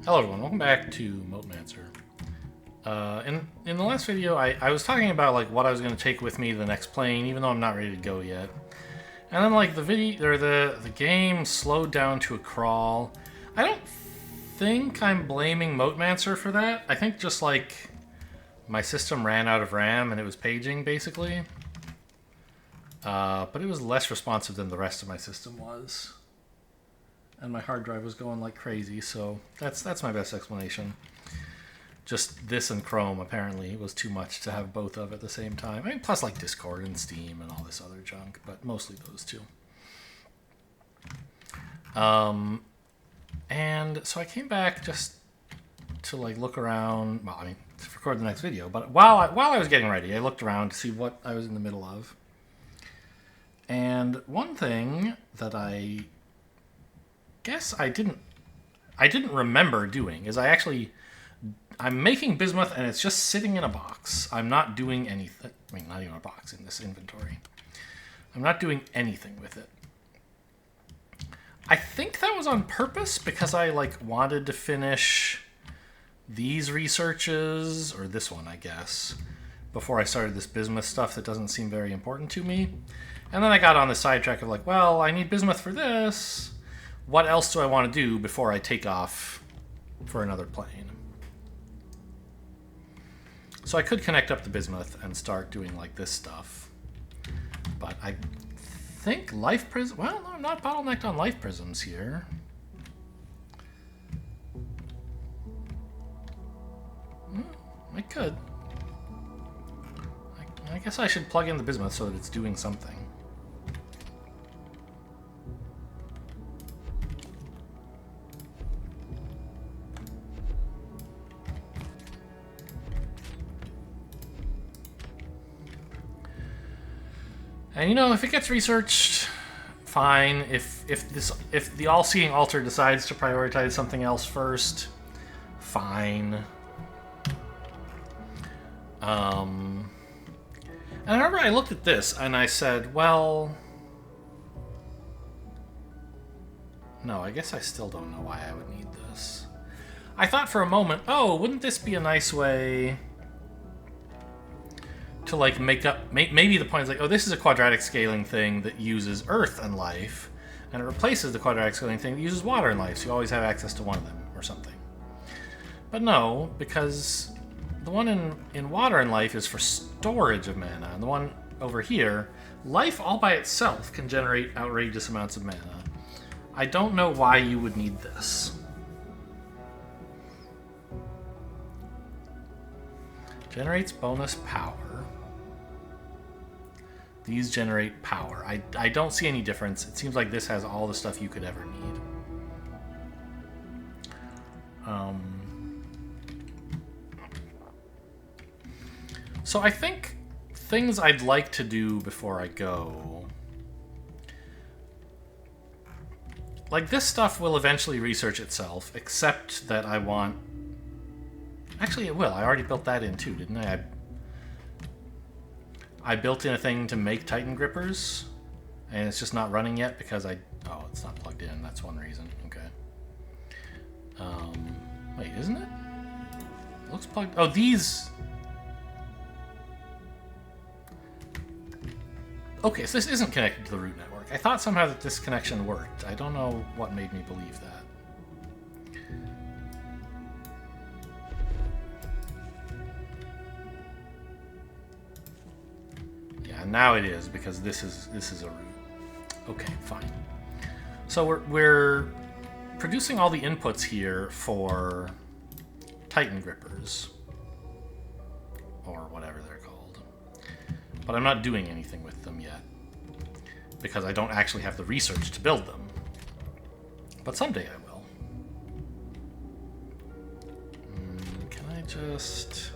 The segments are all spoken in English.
Hello everyone, welcome back to MoteMancer. In the last video, I was talking about like what I was going to take with me to the next plane, even though I'm not ready to go yet. And then like the game slowed down to a crawl. I don't think I'm blaming MoteMancer for that. I think just like my system ran out of RAM and it was paging basically. But it was less responsive than the rest of my system was. And my hard drive was going like crazy, so that's my best explanation. Just this and Chrome apparently was too much to have both of at the same time. I mean, plus like Discord and Steam and all this other junk, but mostly those two. And so I came back just to like look around. Well, I mean, to record the next video. But while I was getting ready, I looked around to see what I was in the middle of. And one thing that I guess I didn't remember doing is I'm making bismuth and it's just sitting in a box. I'm not doing anything. I mean, not even a box in this inventory. I'm not doing anything with it. I think that was on purpose because I like wanted to finish these researches, or this one, I guess, before I started this bismuth stuff that doesn't seem very important to me. And then I got on the sidetrack of like, well, I need bismuth for this. What else do I want to do before I take off for another plane? So I could connect up the bismuth and start doing like this stuff. But I think life prism. Well, no, I'm not bottlenecked on life prisms here. I could. I guess I should plug in the bismuth so that it's doing something. And you know, if it gets researched, fine. If the all-seeing altar decides to prioritize something else first, fine. And I remember I looked at this and I said, well, no, I guess I still don't know why I would need this. I thought for a moment, oh, wouldn't this be a nice way to like maybe the point is like, oh, this is a quadratic scaling thing that uses earth and life, and it replaces the quadratic scaling thing that uses water and life, so you always have access to one of them or something. But no, because the one in water and life is for storage of mana, and the one over here, life all by itself can generate outrageous amounts of mana. I don't know why you would need this. Generates bonus power. These generate power. I don't see any difference. It seems like this has all the stuff you could ever need. So I think things I'd like to do before I go. Like this stuff will eventually research itself, except that I want... Actually, it will. I already built that in too, didn't I? I built in a thing to make Titan grippers, and it's just not running yet because oh, it's not plugged in. That's one reason. Okay. Wait, isn't it? It looks plugged. Oh, these. Okay, so this isn't connected to the root network. I thought somehow that this connection worked. I don't know what made me believe that. Now it is, because this is a root. Okay, fine. So we're producing all the inputs here for Titan grippers, or whatever they're called. But I'm not doing anything with them yet, because I don't actually have the research to build them. But someday I will. Can I just...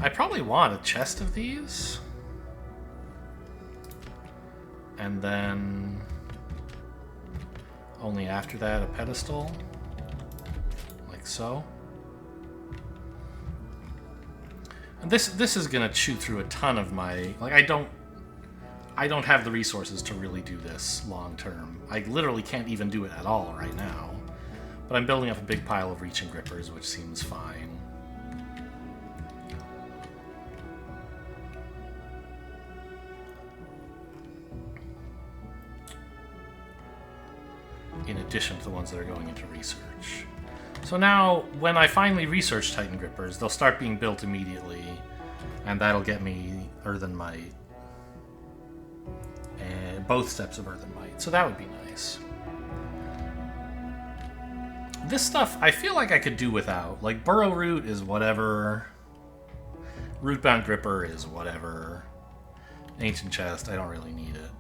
I probably want a chest of these. And then only after that a pedestal. Like so. This is gonna chew through a ton of my, like, I don't have the resources to really do this long term. I literally can't even do it at all right now. But I'm building up a big pile of reaching grippers, which seems fine. In addition to the ones that are going into research. So now, when I finally research Titan Grippers, they'll start being built immediately, and that'll get me Earthen Might. And both steps of Earthen Might, so that would be nice. This stuff, I feel like I could do without. Like, Burrow Root is whatever. Rootbound Gripper is whatever. Ancient Chest, I don't really need it.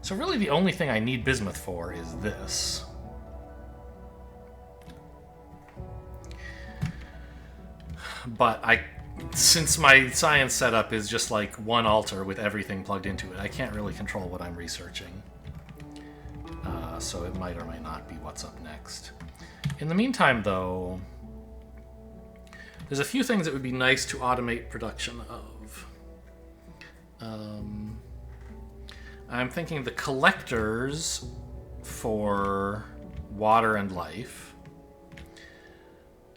So really the only thing I need Bismuth for is this. But since my science setup is just like one altar with everything plugged into it, I can't really control what I'm researching. So it might or might not be what's up next. In the meantime, though, there's a few things that would be nice to automate production of. I'm thinking the collectors for water and life.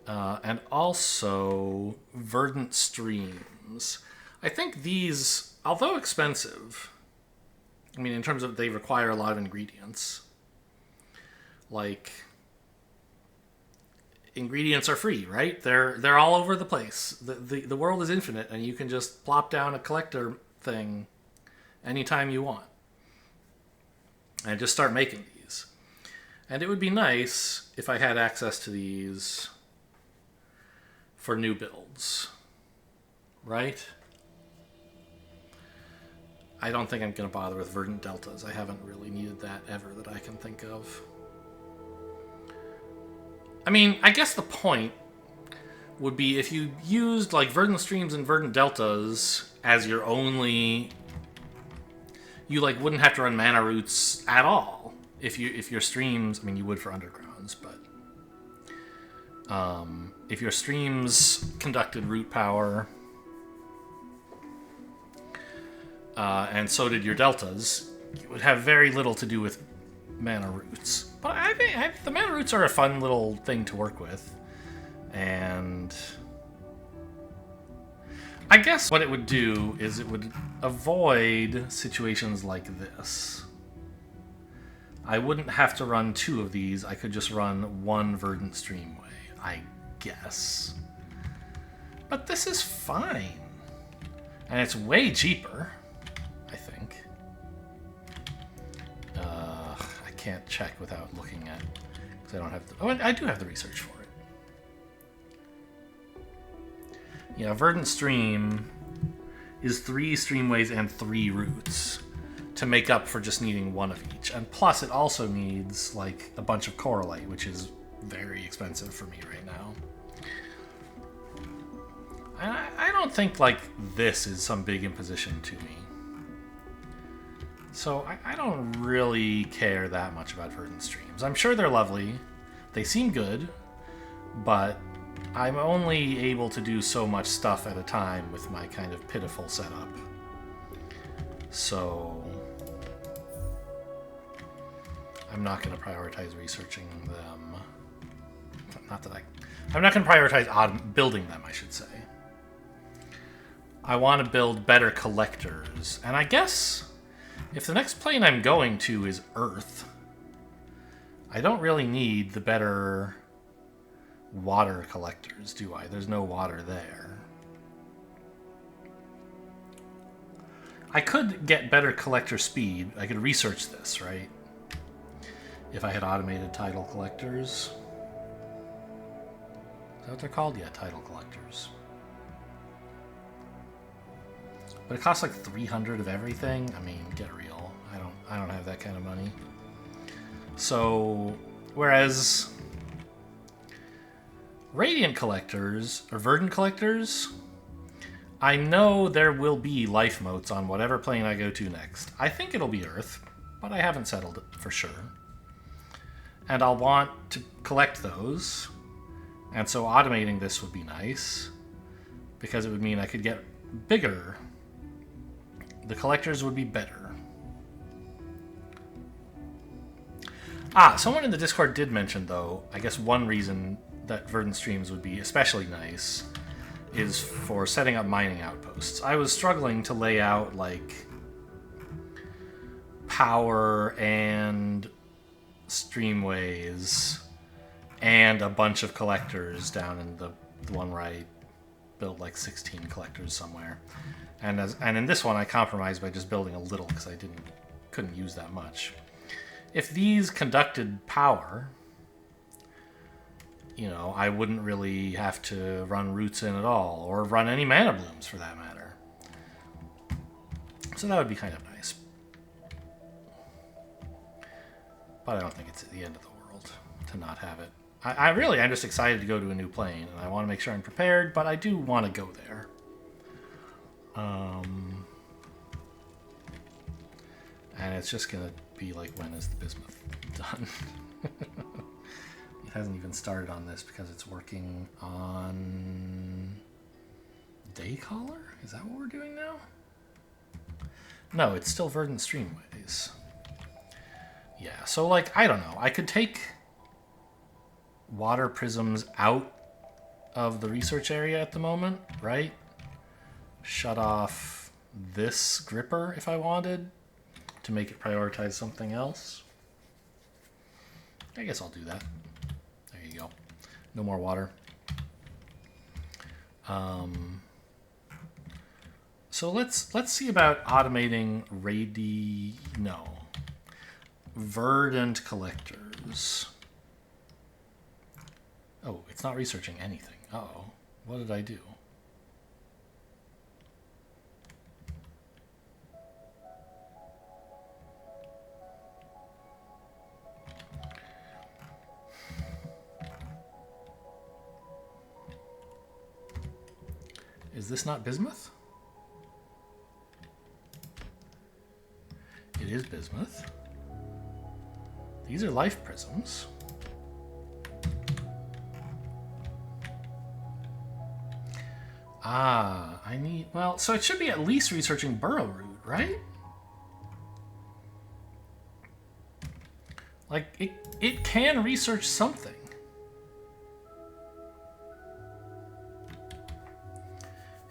And also verdant streams. I think these, although expensive, I mean, in terms of they require a lot of ingredients. Like, ingredients are free, right? They're all over the place. The world is infinite, and you can just plop down a collector thing anytime you want. And just start making these. And it would be nice if I had access to these for new builds, right? I don't think I'm going to bother with Verdant Deltas. I haven't really needed that ever that I can think of. I mean, I guess the point would be if you used like Verdant Streams and Verdant Deltas as your only... You like wouldn't have to run mana roots at all if your streams... I mean, you would for undergrounds, but... if your streams conducted root power, and so did your deltas, you would have very little to do with mana roots. But I think the mana roots are a fun little thing to work with, and I guess what it would do is it would avoid situations like this. I wouldn't have to run two of these. I could just run one Verdant Streamway, I guess. But this is fine. And it's way cheaper, I think. I can't check without looking at... Because I don't have the... Oh, I do have the research for it. Yeah, Verdant Stream is 3 streamways and 3 roots to make up for just needing one of each. And plus, it also needs, like, a bunch of Coralite, which is very expensive for me right now. I don't think, like, this is some big imposition to me. So I don't really care that much about Verdant Streams. I'm sure they're lovely. They seem good. But I'm only able to do so much stuff at a time with my kind of pitiful setup. So I'm not going to prioritize researching them. Not that I'm not going to prioritize building them, I should say. I want to build better collectors. And I guess if the next plane I'm going to is Earth, I don't really need the better water collectors, do I? There's no water there. I could get better collector speed. I could research this, right? If I had automated tidal collectors. Is that what they're called? Yeah, tidal collectors. But it costs like 300 of everything. I mean, get real. I don't have that kind of money. So, whereas Radiant collectors, or Verdant collectors, I know there will be life motes on whatever plane I go to next. I think it'll be Earth, but I haven't settled it for sure. And I'll want to collect those, and so automating this would be nice. because it would mean I could get bigger. The collectors would be better. Someone in the Discord did mention, though, I guess one reason that Verdant streams would be especially nice is for setting up mining outposts. I was struggling to lay out, like, power and streamways and a bunch of collectors down in the one where I built like 16 collectors somewhere. And in this one I compromised by just building a little because I couldn't use that much. If these conducted power, you know, I wouldn't really have to run roots in at all, or run any mana blooms for that matter. So that would be kind of nice. But I don't think it's at the end of the world to not have it. I'm just excited to go to a new plane, and I want to make sure I'm prepared, but I do want to go there. And it's just going to be like, when is the bismuth done? It hasn't even started on this because it's working on Daycaller? Is that what we're doing now? No, it's still Verdant Streamways. Yeah, so like, I don't know. I could take water prisms out of the research area at the moment, right? Shut off this gripper if I wanted to make it prioritize something else. I guess I'll do that. There you go. No more water. So let's see about automating Verdant Collectors. Oh, it's not researching anything. Uh-oh. What did I do? Is this not bismuth? It is bismuth. These are life prisms. I need... Well, so it should be at least researching burrow root, right? Like, it can research something.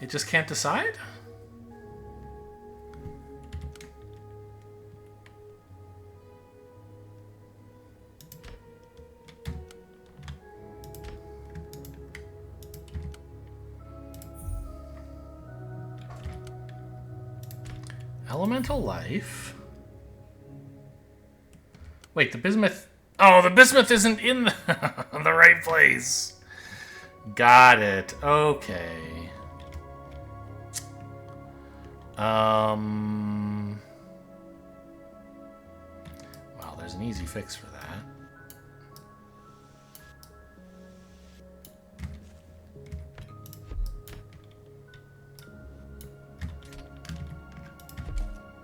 It just can't decide? Elemental life. Wait, the bismuth... Oh, the bismuth isn't in the, the right place. Got it. Okay. Well, there's an easy fix for that.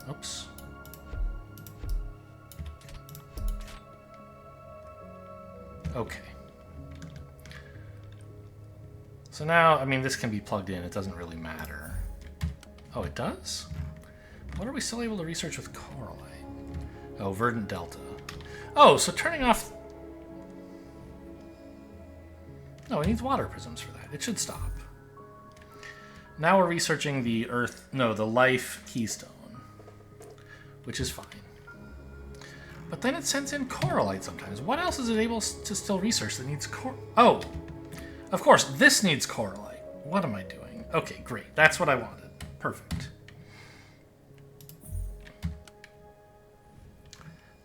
Oops. Okay. So now, I mean, this can be plugged in. It doesn't really matter. Oh, it does? What are we still able to research with Coralite? Oh, Verdant Delta. Oh, so turning off... No, it needs water prisms for that. It should stop. Now we're researching the Earth... No, the Life Keystone. Which is fine. But then it sends in Coralite sometimes. What else is it able to still research that needs Oh! Of course, this needs Coralite. What am I doing? Okay, great. That's what I wanted. Perfect.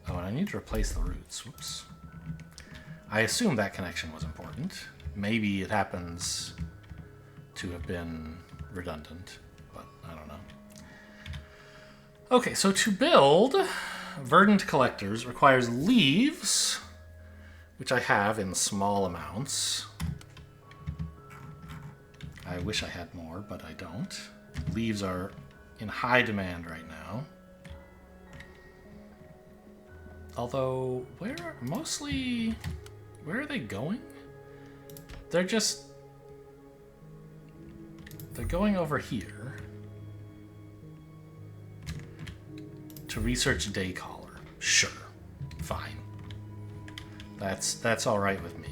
Oh, and I need to replace the roots. Whoops. I assume that connection was important. Maybe it happens to have been redundant, but I don't know. Okay, so to build Verdant Collectors requires leaves, which I have in small amounts. I wish I had more, but I don't. Leaves are in high demand right now. Although, where are they going? They're just they're going over here to research Daycaller. Sure, fine. That's all right with me.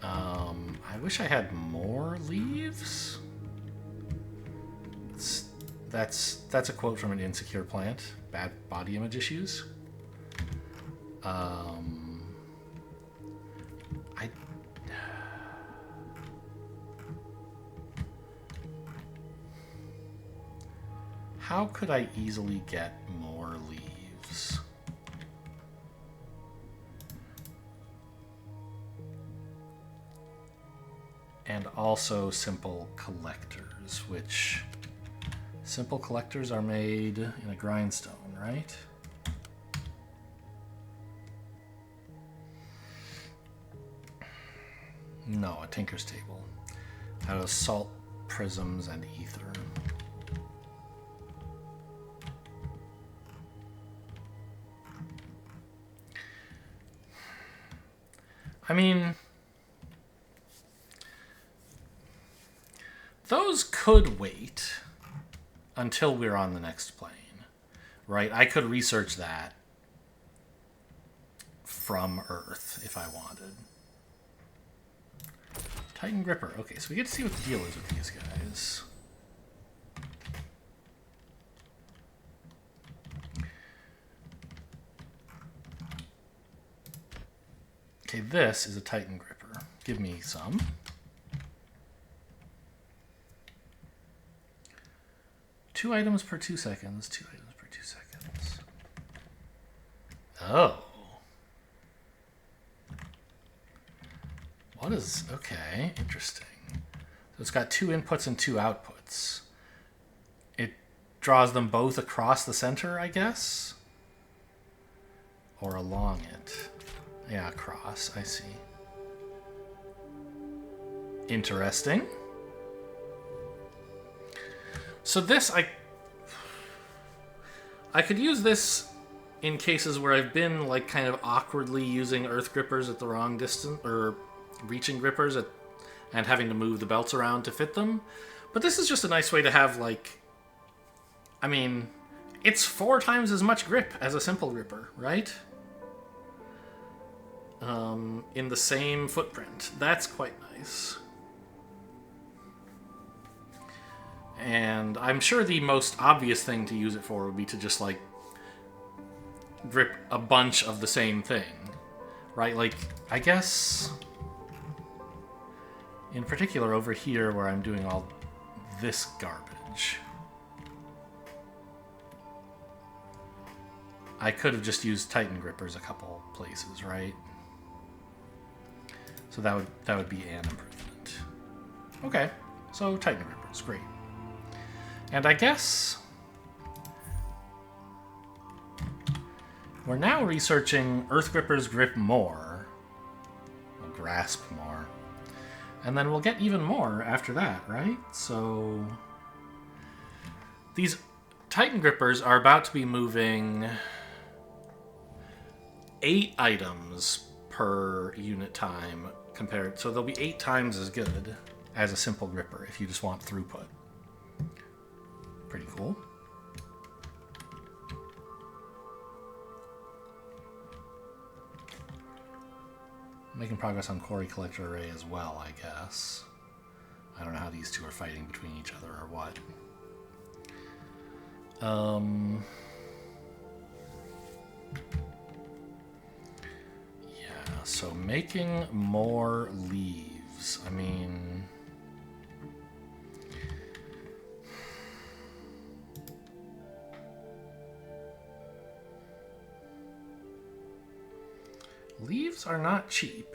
I wish I had more leaves. That's a quote from an insecure plant. Bad body image issues. How could I easily get more leaves? And also simple collectors, which simple collectors are made in a grindstone, right? No, a tinker's table. Out of salt, prisms, and ether. I mean, those could wait until we're on the next plane, right? I could research that from Earth if I wanted. Titan Gripper. Okay, so we get to see what the deal is with these guys. Okay, this is a Titan Gripper. Give me some. Two items per 2 seconds. 2 items per 2 seconds. Oh. What is... Okay, interesting. So it's got 2 inputs and 2 outputs. It draws them both across the center, I guess? Or along it. Yeah, across, I see. Interesting. So this, I could use this in cases where I've been like kind of awkwardly using earth grippers at the wrong distance, or reaching grippers and having to move the belts around to fit them. But this is just a nice way to have, like, I mean, it's 4 times as much grip as a simple gripper, right? In the same footprint. That's quite nice. And I'm sure the most obvious thing to use it for would be to just, like, grip a bunch of the same thing. Right? Like, I guess... in particular over here where I'm doing all this garbage. I could have just used Titan grippers a couple places, right? So that would be an improvement. Okay, so Titan grippers, great. And I guess we're now researching earth grippers grip more, or grasp more, and then we'll get even more after that, right? So these Titan grippers are about to be moving 8 items per unit time compared, so they'll be 8 times as good as a simple gripper if you just want throughput. Pretty cool. Making progress on Quarry Collector Array as well, I guess. I don't know how these two are fighting between each other or what. Yeah, so making more leaves. I mean... leaves are not cheap.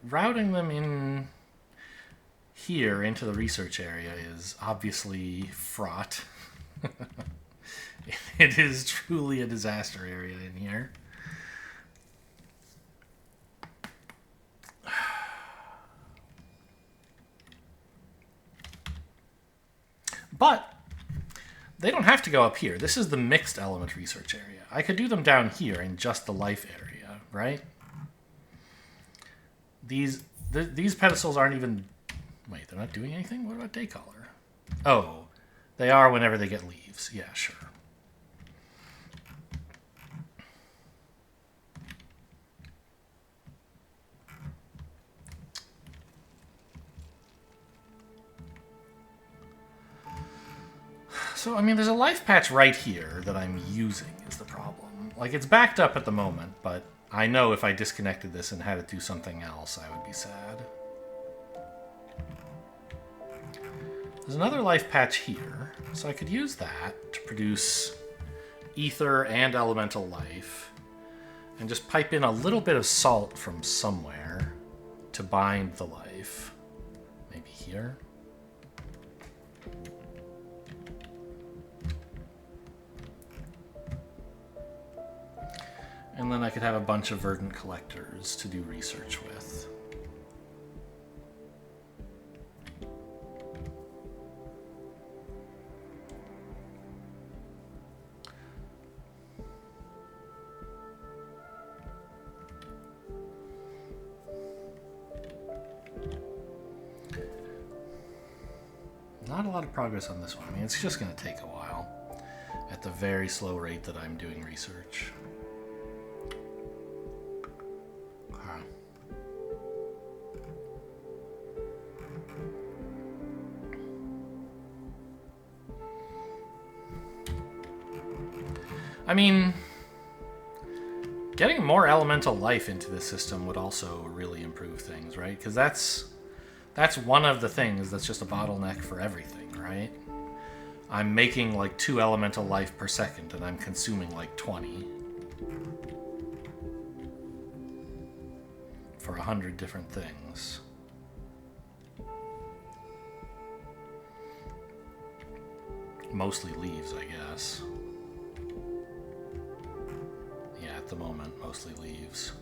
Routing them in here into the research area is obviously fraught. It is truly a disaster area in here. But they don't have to go up here. This is the mixed element research area. I could do them down here in just the life area, right? these pedestals aren't even... Wait, they're not doing anything? What about day color? Oh, they are whenever they get leaves. Yeah, sure. So, I mean, there's a life patch right here that I'm using is the problem. Like, it's backed up at the moment, but I know if I disconnected this and had it do something else, I would be sad. There's another life patch here, so I could use that to produce ether and elemental life, and just pipe in a little bit of salt from somewhere to bind the life. Maybe here? And then I could have a bunch of Verdant Collectors to do research with. Not a lot of progress on this one. I mean, it's just going to take a while at the very slow rate that I'm doing research. I mean, getting more elemental life into the system would also really improve things, right? Because that's one of the things that's just a bottleneck for everything, right? I'm making like 2 elemental life per second, and I'm consuming like 20 for 100 different things. Mostly leaves, I guess. Yeah, at the moment, mostly leaves.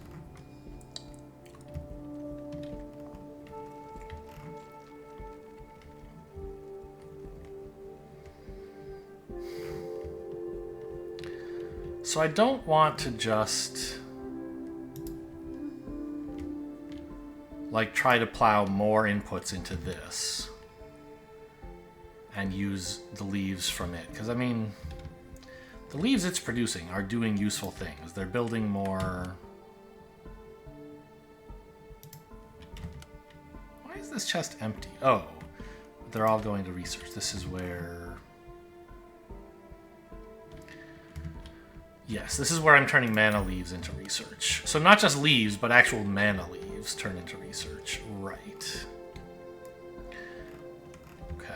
So I don't want to just like try to plow more inputs into this and use the leaves from it, because I mean, the leaves it's producing are doing useful things. They're building more... Why is this chest empty? Oh, they're all going to research. This is where... Yes, this is where I'm turning mana leaves into research. So not just leaves, but actual mana leaves turn into research. Right. Okay.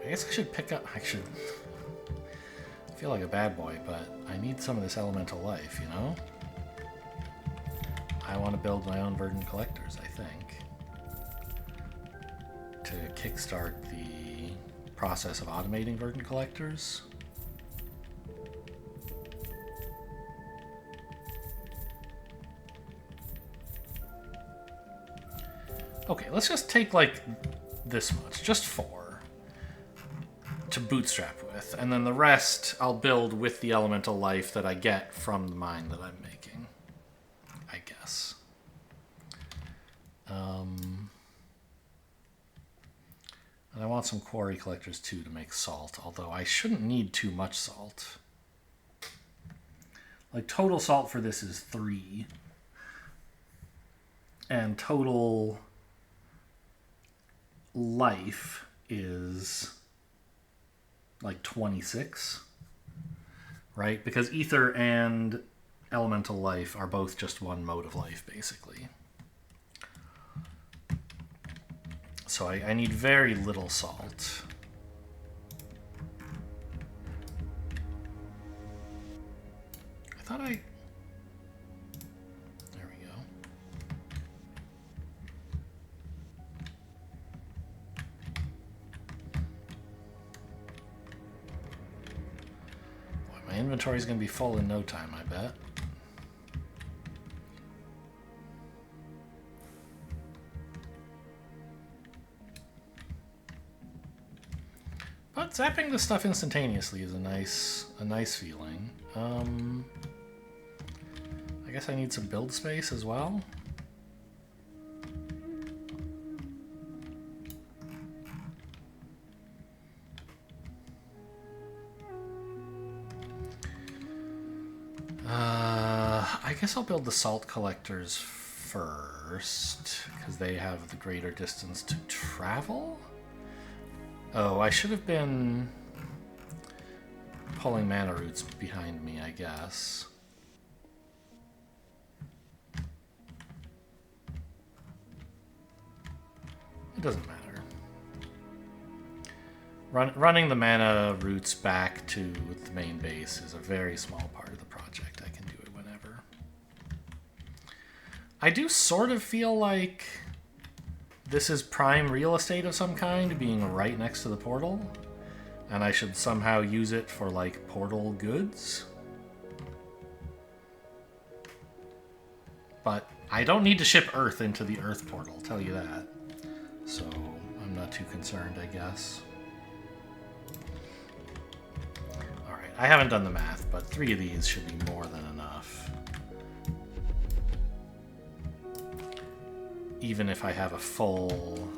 I guess I should pick up... I should... I feel like a bad boy, but I need some of this elemental life, you know? I want to build my own Verdant Collectors, I think, to kickstart the process of automating Verdant Collectors. Okay, let's just take like this much, just 4, to bootstrap with, and then the rest I'll build with the elemental life that I get from the mine that I'm making, I guess. And I want some quarry collectors too to make salt, although I shouldn't need too much salt. Like, total salt for this is 3. And total life is like 26, right? Because ether and elemental life are both just one mode of life, basically. So I need very little salt. I thought I... There we go. Boy, my inventory's gonna be full in no time, I bet. But zapping the stuff instantaneously is a nice feeling. I guess I need some build space as well. I guess I'll build the salt collectors first, because they have the greater distance to travel. Oh, I should have been pulling mana roots behind me, I guess. It doesn't matter. Running the mana roots back to the main base is a very small part of the project. I can do it whenever. I do sort of feel like this is prime real estate of some kind, being right next to the portal. And I should somehow use it for, like, portal goods. But I don't need to ship Earth into the Earth portal, I'll tell you that. So I'm not too concerned, I guess. Alright, I haven't done the math, but 3 of these should be more than enough. Even if I have a full...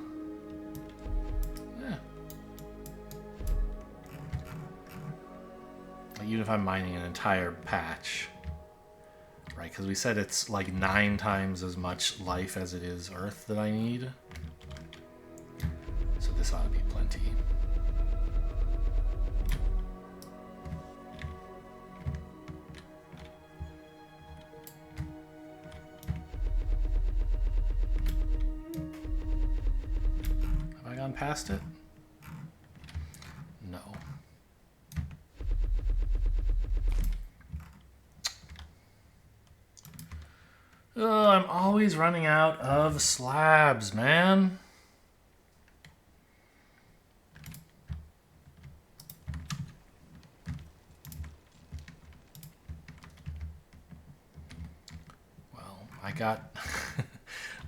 Even if I'm mining an entire patch. Right, because we said it's like 9 times as much life as it is Earth that I need. So this ought to be plenty. Have I gone past it? No. Oh, I'm always running out of slabs, man. Well, I got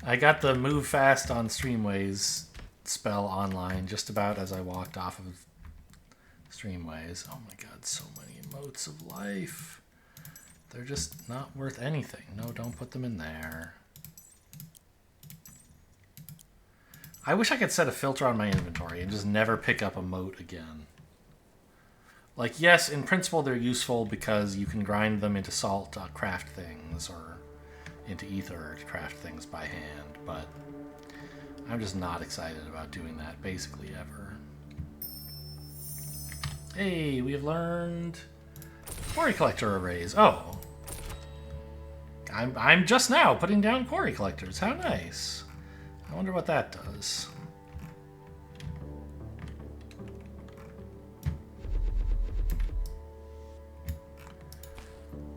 I got the move fast on Streamways spell online just about as I walked off of Streamways. Oh my god, so many emotes of life. They're just not worth anything. No, don't put them in there. I wish I could set a filter on my inventory and just never pick up a mote again. Like, yes, in principle they're useful because you can grind them into salt to craft things, or into ether to craft things by hand, but I'm just not excited about doing that basically ever. Hey, we have learned quarry collector arrays. Oh. I'm just now putting down quarry collectors. How nice. I wonder what that does.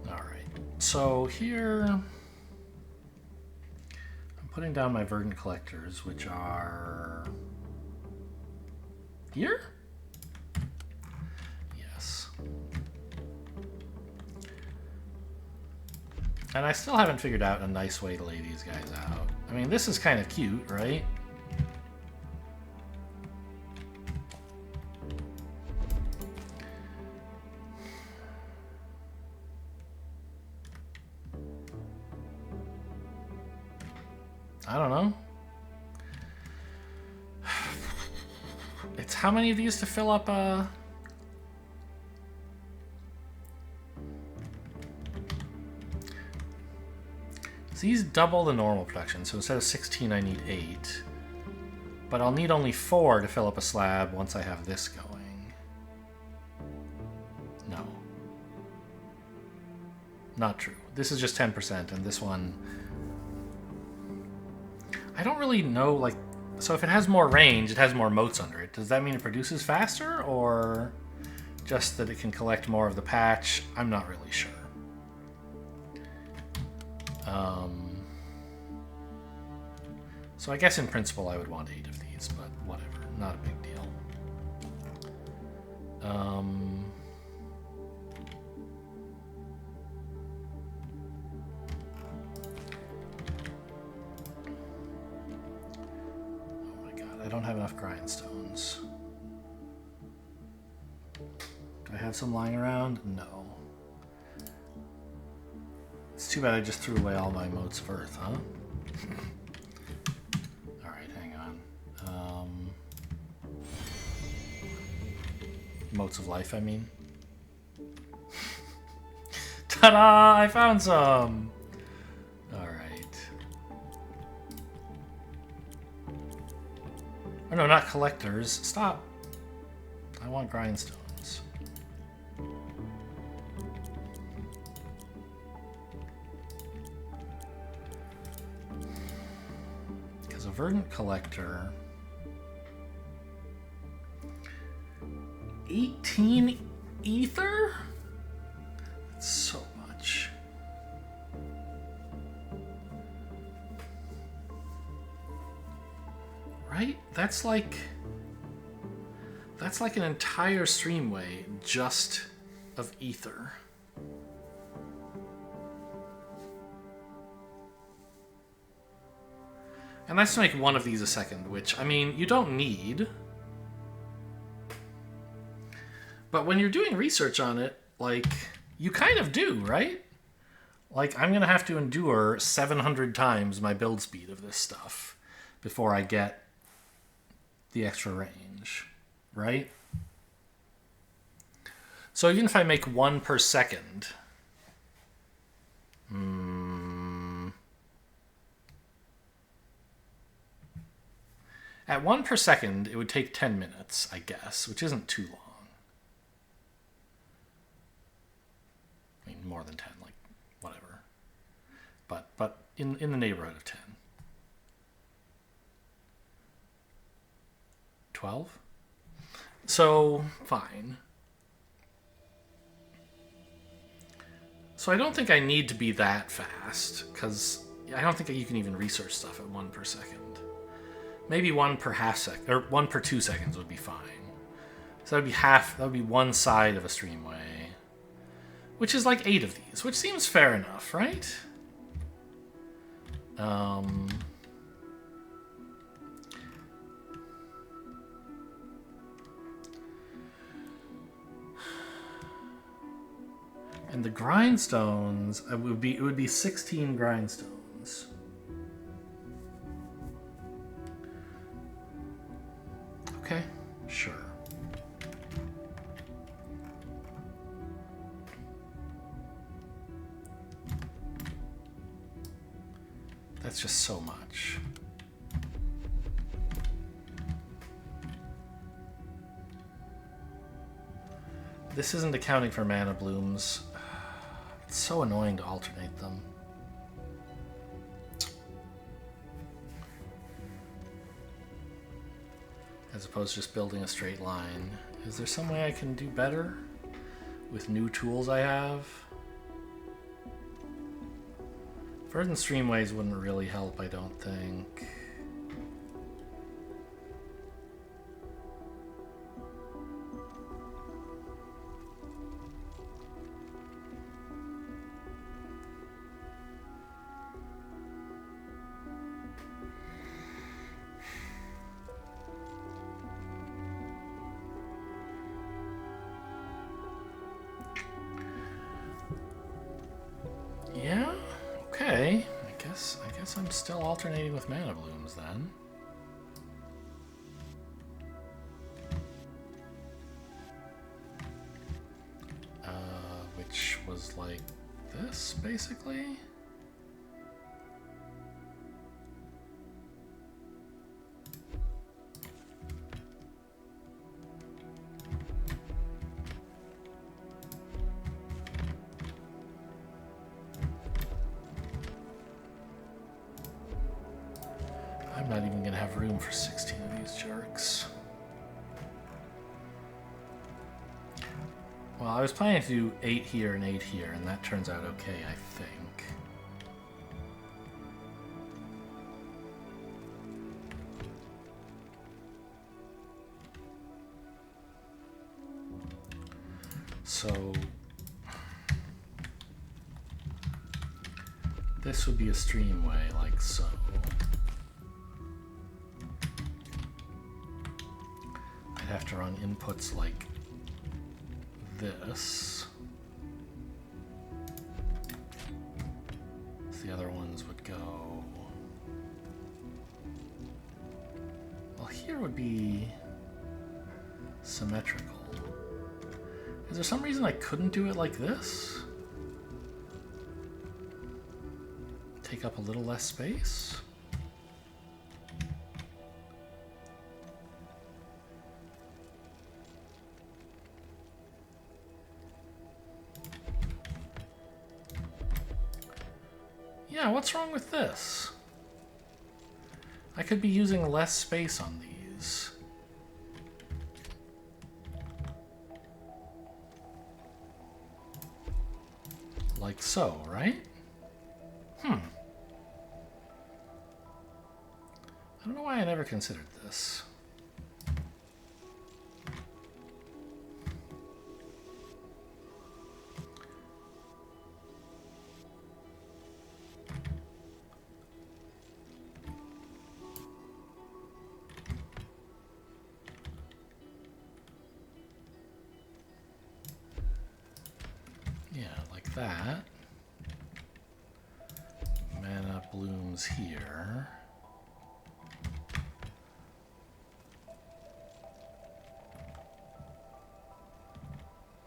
Alright. So here I'm putting down my Verdant Collectors, which are here? Yes. And I still haven't figured out a nice way to lay these guys out. I mean, this is kind of cute, right? I don't know. It's how many of these to fill up a... So these double the normal production, so instead of 16 I need 8. But I'll need only 4 to fill up a slab once I have this going. No. Not true. This is just 10%, and this one... I don't really know, like... So if it has more range, it has more motes under it. Does that mean it produces faster, or just that it can collect more of the patch? I'm not really sure. So I guess in principle I would want 8 of these, but whatever, not a big deal. Oh my god, I don't have enough grindstones. I have some lying around? No. It's too bad I just threw away all my motes of earth, huh? Alright, hang on. Motes of life, I mean. Ta-da! I found some! Alright. Oh no, not collectors. Stop! I want grindstones. Because a Verdant Collector... 18 ether? That's so much. Right? That's like an entire streamway just of ether. And that's to make one of these a second, which, I mean, you don't need. But when you're doing research on it, like, you kind of do, right? Like, I'm going to have to endure 700 times my build speed of this stuff before I get the extra range, right? So even if I make 1 per second... At 1 per second, it would take 10 minutes, I guess, which isn't too long. I mean, more than 10, like, whatever. But in the neighborhood of 10. 12? So, fine. So I don't think I need to be that fast, because I don't think you can even research stuff at 1 per second. Maybe 1 per half second, or 1 per 2 seconds would be fine. So that would be one side of a streamway. Which is like 8 of these, which seems fair enough, right? And the grindstones, it would be 16 grindstones. Okay, sure. That's just so much. This isn't accounting for mana blooms. It's so annoying to alternate them. As opposed to just building a straight line. Is there some way I can do better with new tools I have? Verdant streamways wouldn't really help, I don't think. Yeah, okay. I guess I'm still alternating with mana blooms then. Which was like this, basically. I'm not even gonna have room for 16 of these jerks. Well, I was planning to do 8 here and 8 here, and that turns out okay, I think. So this would be a streamway, like so. I'd have to run inputs like this. The other ones would go... Well, here would be symmetrical. Is there some reason I couldn't do it like this? Take up a little less space? Yeah, what's wrong with this? I could be using less space on these. Like so, right? I don't know why I never considered this. Yeah, like that. Mana blooms here.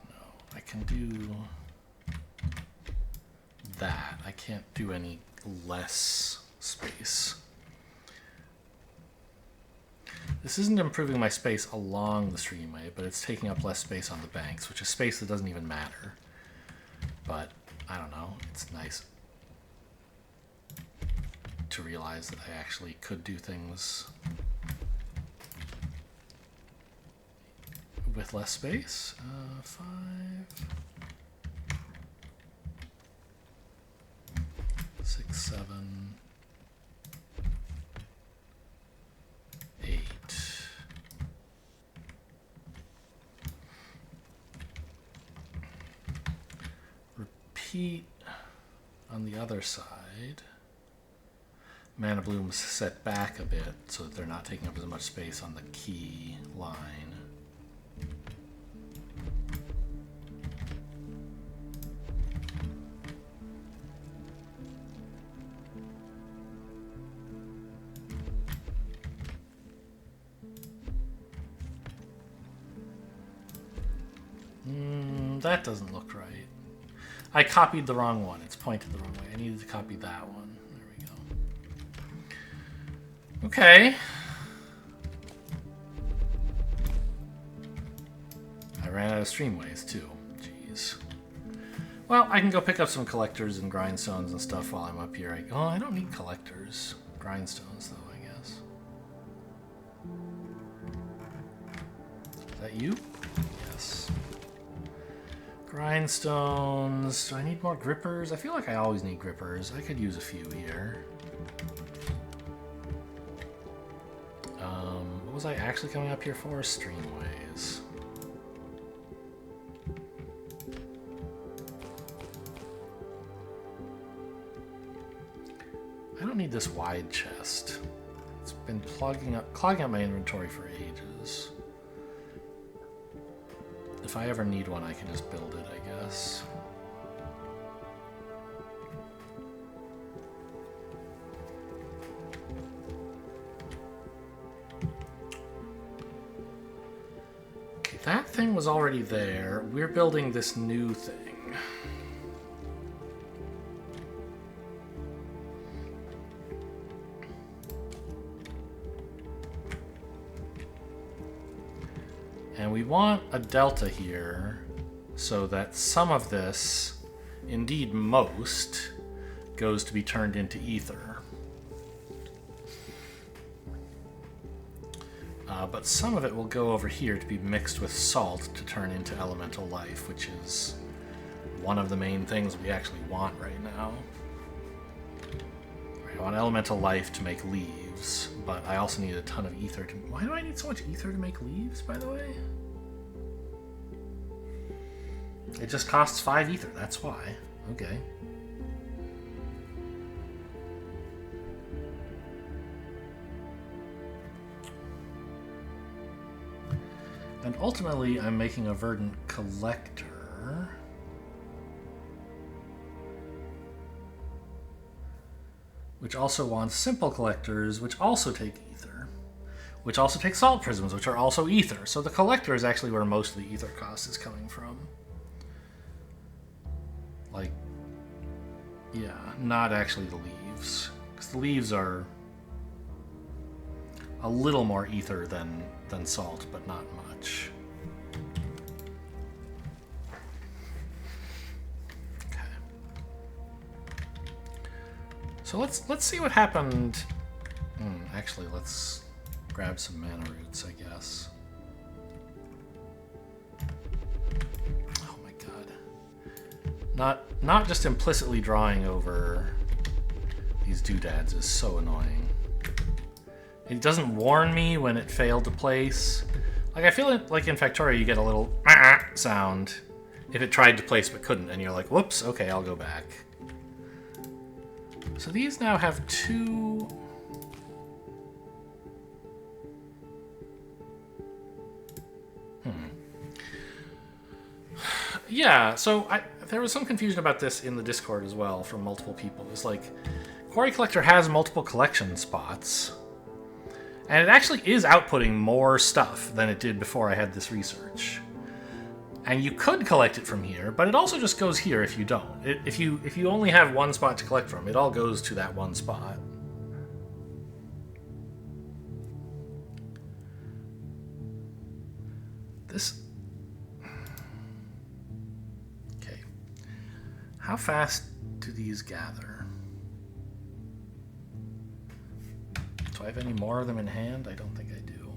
No, I can do that. I can't do any less space. This isn't improving my space along the streamway, but it's taking up less space on the banks, which is space that doesn't even matter. But, I don't know, it's nice to realize that I actually could do things with less space. 5... 6, 7... 8... Repeat on the other side. Mana blooms set back a bit so that they're not taking up as much space on the key line. That doesn't look right. I copied the wrong one. It's pointed the wrong way. I needed to copy that one. There we go. Okay. I ran out of streamways too. Jeez. Well, I can go pick up some collectors and grindstones and stuff while I'm up here. Oh, I don't need collectors. Grindstones, though, I guess. Is that you? Yes. Grindstones. Do I need more grippers? I feel like I always need grippers. I could use a few here. What was I actually coming up here for? Streamways. I don't need this wide chest. It's been clogging up my inventory for ages. If I ever need one, I can just build it, I guess. Okay, that thing was already there. We're building this new thing. And we want a delta here so that some of this, indeed most, goes to be turned into ether. But some of it will go over here to be mixed with salt to turn into elemental life, which is one of the main things we actually want right now. I want elemental life to make leaves, but I also need a ton of ether to... Why do I need so much ether to make leaves, by the way? It just costs 5 ether, that's why. Okay. And ultimately I'm making a Verdant Collector. Which also wants simple collectors, which also take ether. Which also take salt prisms, which are also ether. So the collector is actually where most of the ether cost is coming from. Like, yeah, not actually the leaves. Because the leaves are a little more ether than salt, but not much. Okay. So let's see what happened. Actually, let's grab some mana roots, I guess. Oh my god. Not just implicitly drawing over these doodads is so annoying. It doesn't warn me when it failed to place. Like, I feel like in Factorio you get a little sound if it tried to place but couldn't, and you're like, whoops, okay, I'll go back. So these now have two... Yeah, so there was some confusion about this in the Discord as well from multiple people. It's like, Quarry Collector has multiple collection spots, and it actually is outputting more stuff than it did before I had this research. And you could collect it from here, but it also just goes here if you don't. If you only have one spot to collect from, it all goes to that one spot. This... Okay. How fast do these gather? Do I have any more of them in hand? I don't think I do.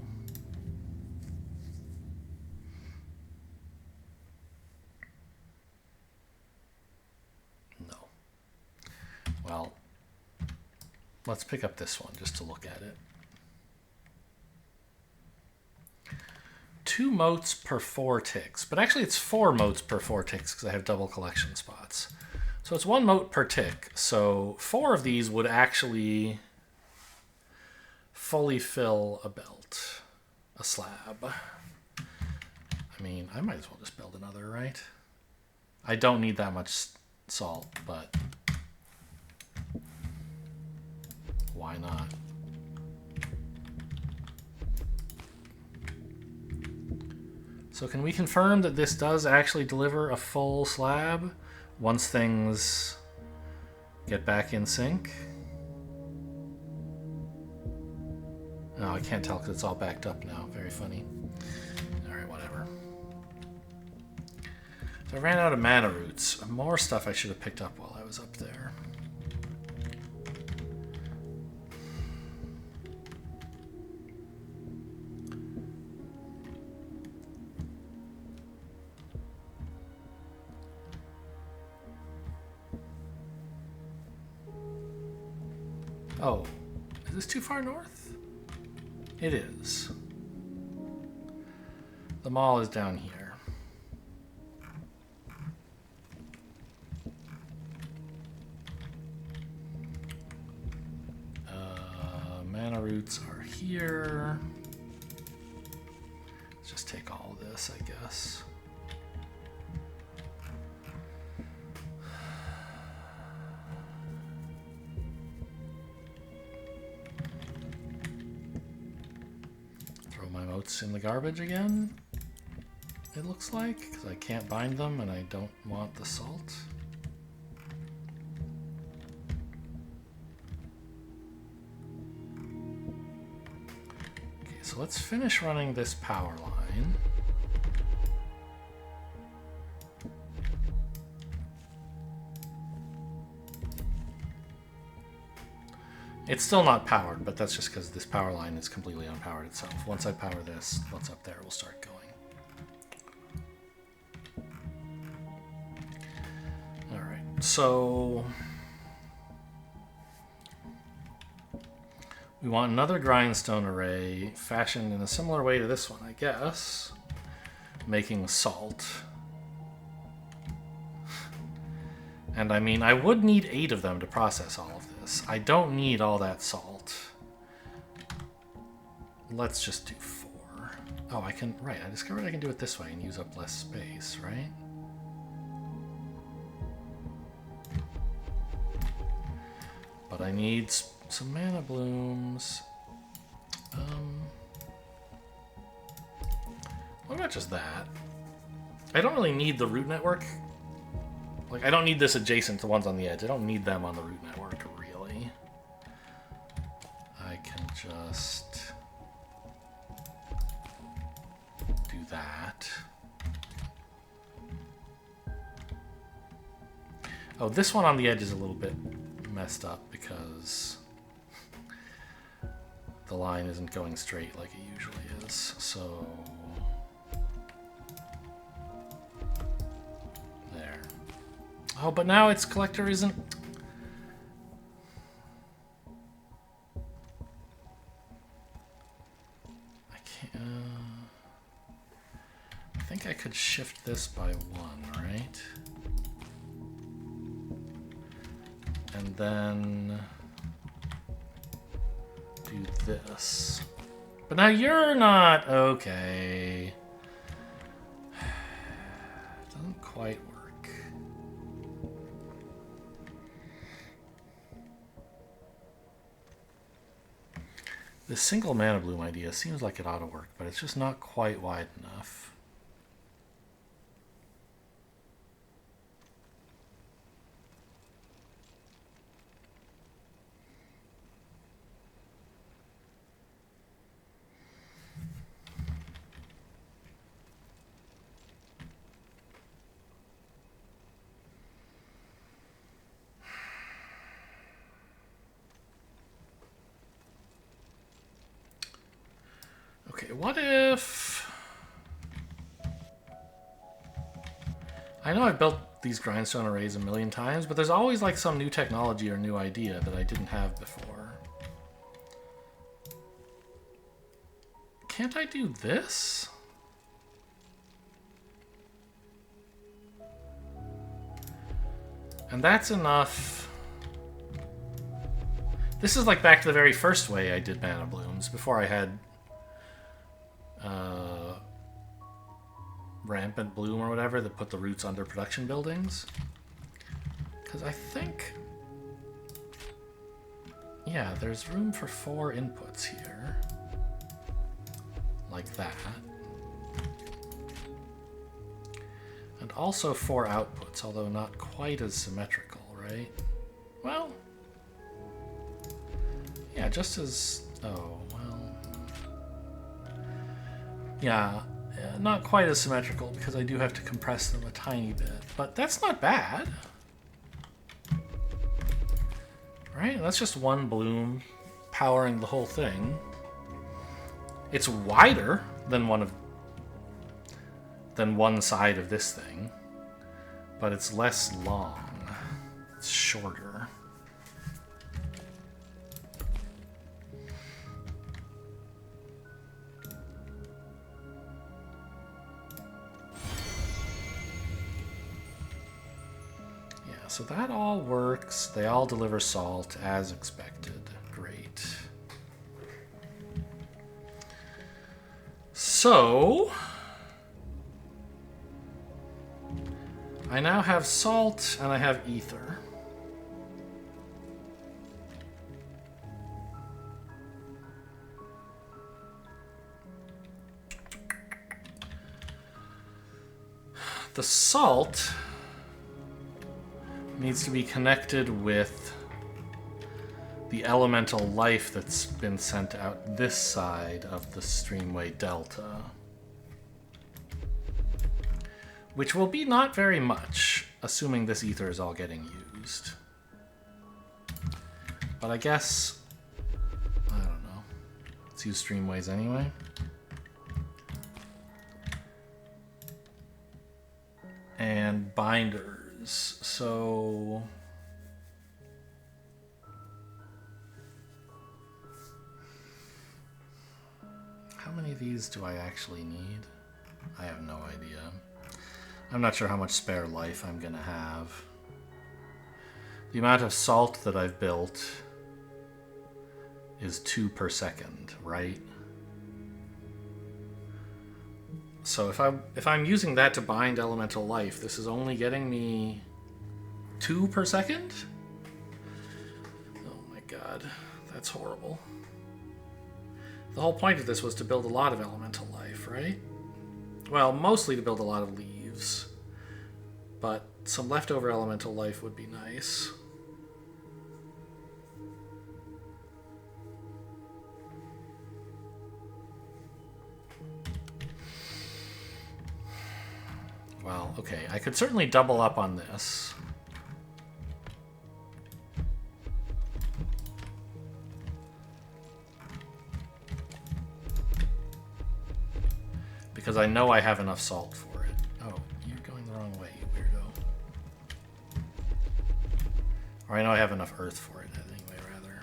No. Well, let's pick up this one just to look at it. 2 motes per 4 ticks, but actually it's 4 motes per 4 ticks because I have double collection spots. So it's 1 mote per tick, so 4 of these would actually fully fill a belt, a slab. I mean, I might as well just build another, right? I don't need that much salt, but why not? So can we confirm that this does actually deliver a full slab once things get back in sync? Oh, I can't tell because it's all backed up now. Very funny. Alright, whatever. So I ran out of mana roots. More stuff I should have picked up while I was up there. Oh, is this too far north? It is. The mall is down here. Mana roots are here. Let's just take all of this, I guess. Throw my motes in the garbage again, it looks like, because I can't bind them and I don't want the salt. So let's finish running this power line. It's still not powered, but that's just because this power line is completely unpowered itself. Once I power this, what's up there will start going. Alright, so we want another grindstone array fashioned in a similar way to this one, I guess. Making salt. And I mean, I would need 8 of them to process all of this. I don't need all that salt. Let's just do 4. Oh, I can... Right, I discovered I can do it this way and use up less space, right? But I need some mana blooms. What about just that? I don't really need the root network. Like, I don't need this adjacent to ones on the edge. I don't need them on the root network, really. I can just do that. Oh, this one on the edge is a little bit messed up because the line isn't going straight like it usually is. So there. Oh, but now its collector isn't... I can't... I think I could shift this by one, right? And then do this. But now you're not okay. It doesn't quite work. This single mana bloom idea seems like it ought to work, but it's just not quite wide enough. Okay, what if... I know I've built these grindstone arrays a million times, but there's always like some new technology or new idea that I didn't have before. Can't I do this? And that's enough. This is like back to the very first way I did mana blooms, before I had rampant bloom or whatever that put the roots under production buildings. Because I think... Yeah, there's room for 4 inputs here. Like that. And also 4 outputs, although not quite as symmetrical, right? Well... Yeah, just as... Oh, well... Yeah, not quite as symmetrical because I do have to compress them a tiny bit. But that's not bad. Right? That's just one bloom powering the whole thing. It's wider than one side of this thing, but it's less long. It's shorter. So that all works. They all deliver salt as expected. Great. So I now have salt and I have ether. The salt needs to be connected with the elemental life that's been sent out this side of the streamway delta. Which will be not very much, assuming this ether is all getting used. But I guess... I don't know. Let's use streamways anyway. And binders. So how many of these do I actually need? I have no idea. I'm not sure how much spare life I'm gonna have. The amount of salt that I've built is 2 per second, right? So if I'm using that to bind elemental life, this is only getting me 2 per second? Oh my god, that's horrible. The whole point of this was to build a lot of elemental life, right? Well, mostly to build a lot of leaves. But some leftover elemental life would be nice. Well, okay, I could certainly double up on this. Because I know I have enough salt for it. Oh, you're going the wrong way, you weirdo. Or I know I have enough earth for it, anyway, rather.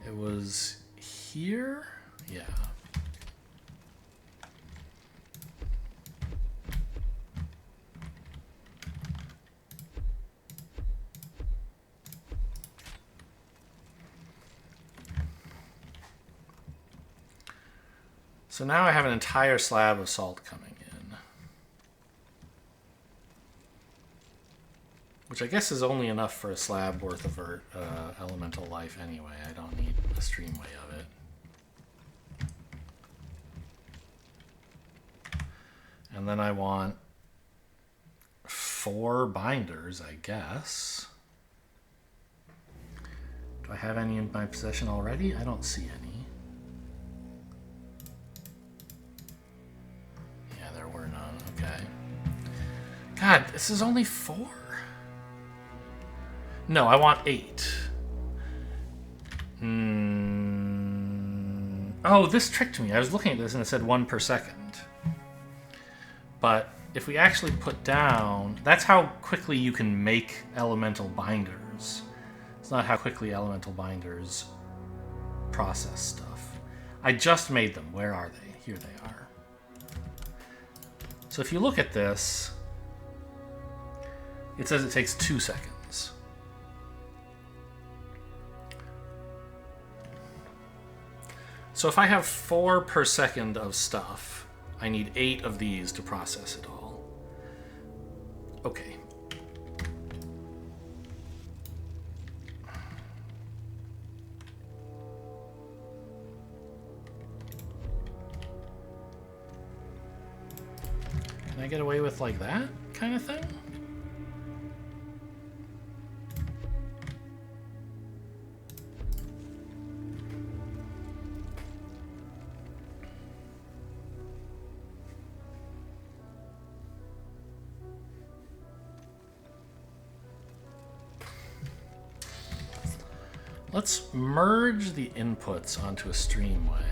It was here? Yeah. So now I have an entire slab of salt coming in. Which I guess is only enough for a slab worth of elemental life anyway. I don't need a streamway of it. And then I want 4 binders, I guess. Do I have any in my possession already? I don't see any. Yeah, there were none. Okay. God, this is only 4? No, I want 8. Oh, this tricked me. I was looking at this and it said 1 per second. But if we actually put down... That's how quickly you can make elemental binders. It's not how quickly elemental binders process stuff. I just made them. Where are they? Here they are. So if you look at this, it says it takes 2 seconds. So if I have 4 per second of stuff, I need 8 of these to process it all. Okay. Can I get away with like that kind of thing? Let's merge the inputs onto a streamway.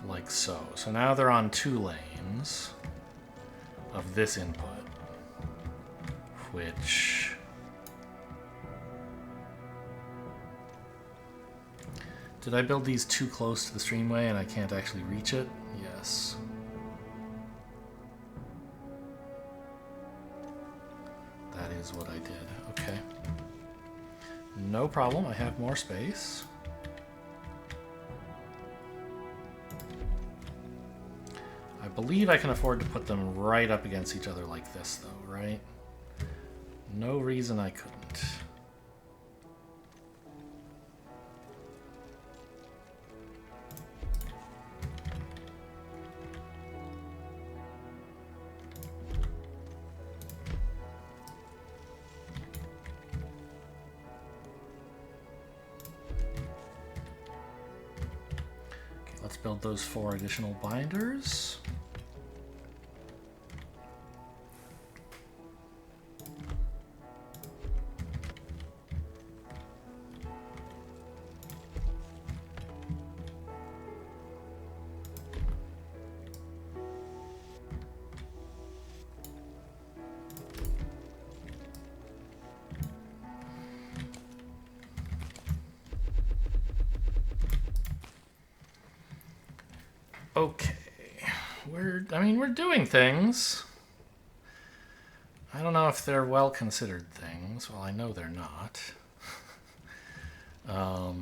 Like so. So now they're on 2 lanes of this input, which... Did I build these too close to the streamway and I can't actually reach it? Yes. That is what I did. Okay. No problem. I have more space. I believe I can afford to put them right up against each other like this, though, right? No reason I couldn't. Okay, let's build those 4 additional binders. Okay. We're doing things. I don't know if they're well considered things. Well, I know they're not. I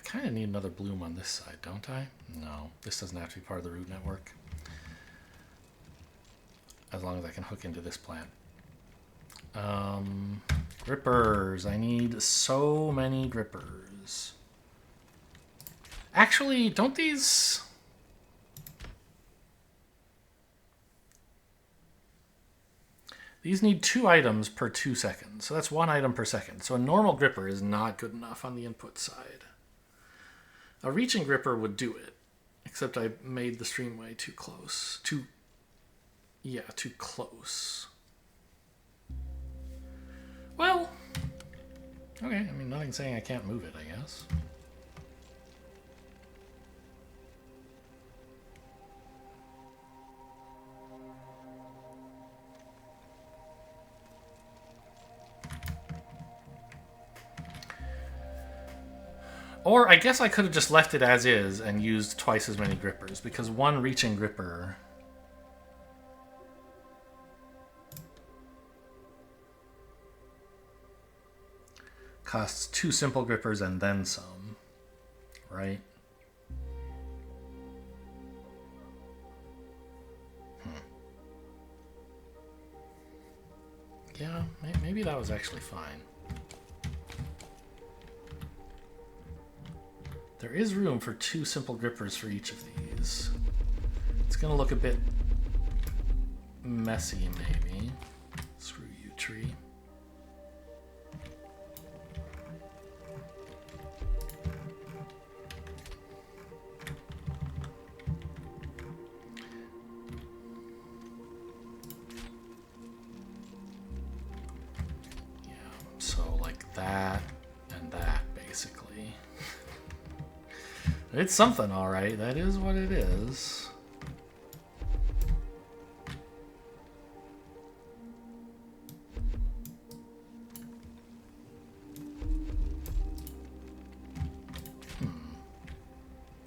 kind of need another bloom on this side, don't I? No, this doesn't have to be part of the root network. As long as I can hook into this plant. Grippers. I need so many grippers. Actually, don't these... These need 2 items per 2 seconds. So that's 1 item per second. So a normal gripper is not good enough on the input side. A reaching gripper would do it. Except I made the stream way too close. Too close. Well, okay. I mean, nothing's saying I can't move it, I guess. Or I guess I could have just left it as is and used twice as many grippers, because 1 reaching gripper costs 2 simple grippers and then some, right? Yeah, maybe that was actually fine. There is room for 2 simple grippers for each of these. It's gonna look a bit messy, maybe. Screw you, tree. Yeah, so like that and that, basically. It's something, all right. That is what it is.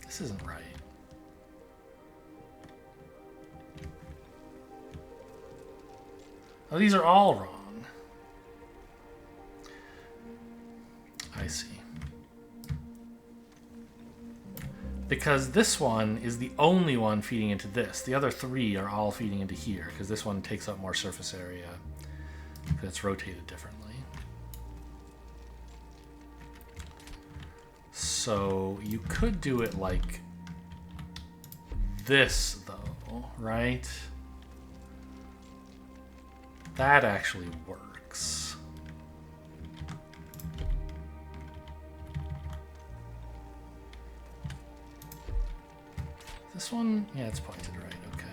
This isn't right. Oh, these are all wrong. I see. Because this one is the only one feeding into this. The other 3 are all feeding into here, because this one takes up more surface area, because it's rotated differently. So you could do it like this, though, right? That actually works. This one, yeah, it's pointed right, okay.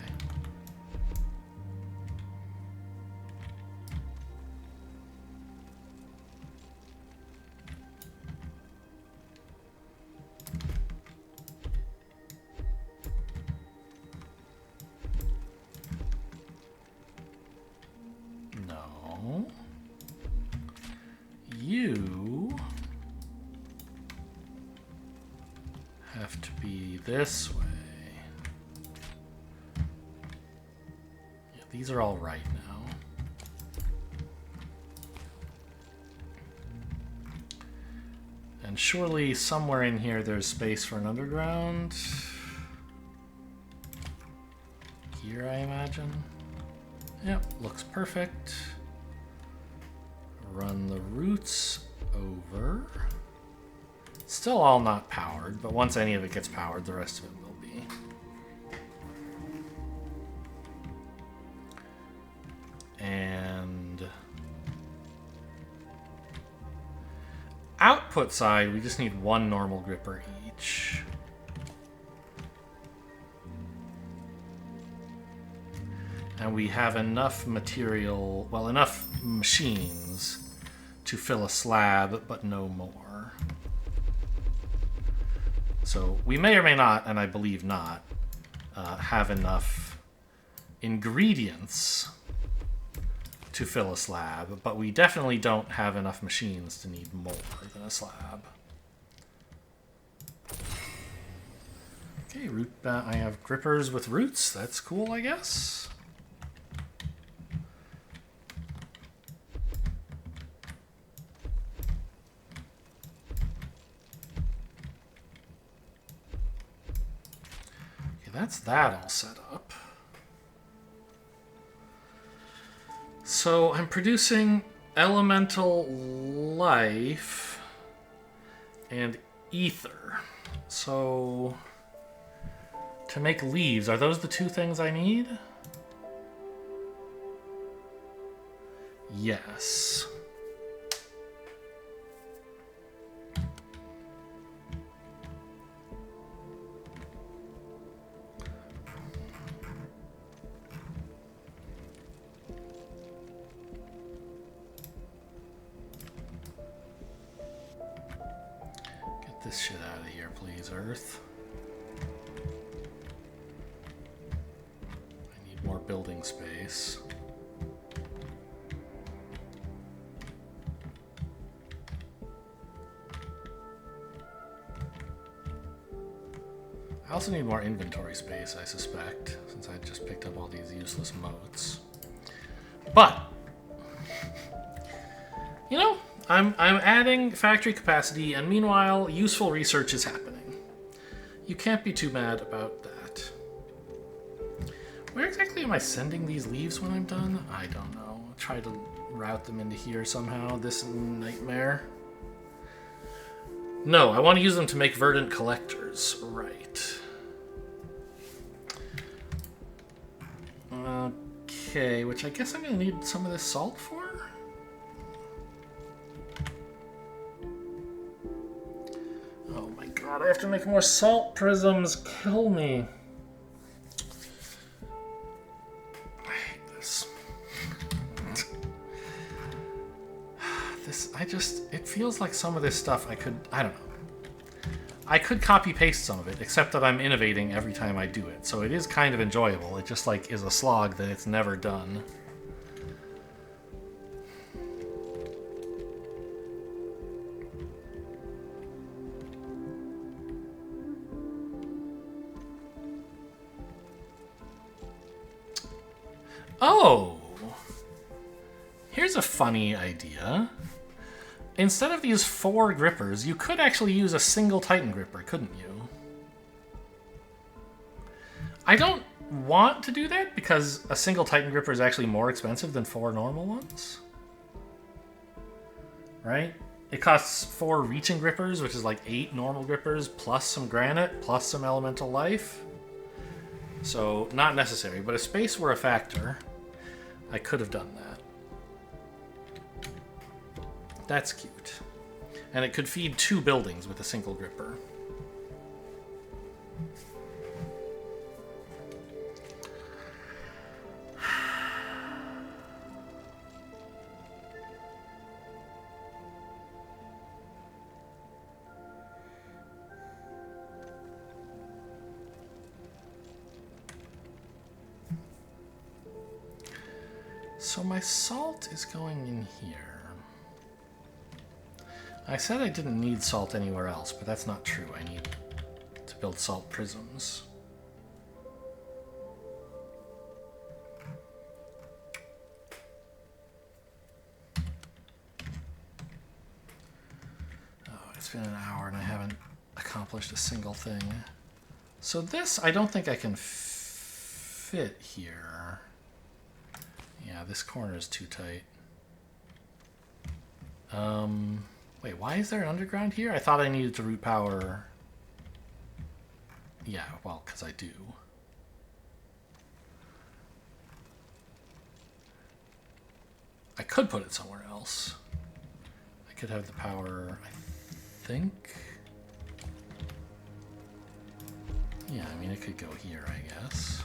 No. You have to be this way. These are all right now. And surely somewhere in here there's space for an underground. Here, I imagine. Yep, looks perfect. Run the roots over. Still all not powered, but once any of it gets powered, the rest of it will be. And output side, we just need 1 normal gripper each. And we have enough material, well, enough machines to fill a slab, but no more. So we may or may not, and I believe not, have enough ingredients to fill a slab, but we definitely don't have enough machines to need more than a slab. Okay, root. I have grippers with roots. That's cool, I guess. Okay, that's that all set up. So I'm producing elemental life and ether. So to make leaves, are those the two things I need? Yes. Get this shit out of here, please, Earth. I need more building space. I also need more inventory space, I suspect, since I just picked up all these useless motes. But, you know, I'm adding factory capacity, and meanwhile, useful research is happening. You can't be too mad about that. Where exactly am I sending these leaves when I'm done? I don't know. I'll try to route them into here somehow. This nightmare. No, I want to use them to make Verdant Collectors. Right. Okay, which I guess I'm going to need some of this salt for? Oh my god, I have to make more salt prisms. Kill me. I hate this. It feels like some of this stuff I don't know. I could copy-paste some of it, except that I'm innovating every time I do it. So it is kind of enjoyable. It just, like, is a slog that it's never done. Oh! Here's a funny idea. Instead of these 4 grippers, you could actually use a single Titan gripper, couldn't you? I don't want to do that because a single Titan gripper is actually more expensive than 4 normal ones. Right? It costs 4 reaching grippers, which is like 8 normal grippers, plus some granite, plus some elemental life. So, not necessary, but if space were a factor, I could have done that. That's cute. And it could feed 2 buildings with a single gripper. So my salt is going in here. I said I didn't need salt anywhere else, but that's not true. I need to build salt prisms. Oh, it's been an hour and I haven't accomplished a single thing. So this, I don't think I can fit here. Yeah, this corner is too tight. Wait, why is there an underground here? I thought I needed to root power. Yeah, well, because I do. I could put it somewhere else. I could have the power, I think. Yeah, I mean, it could go here, I guess.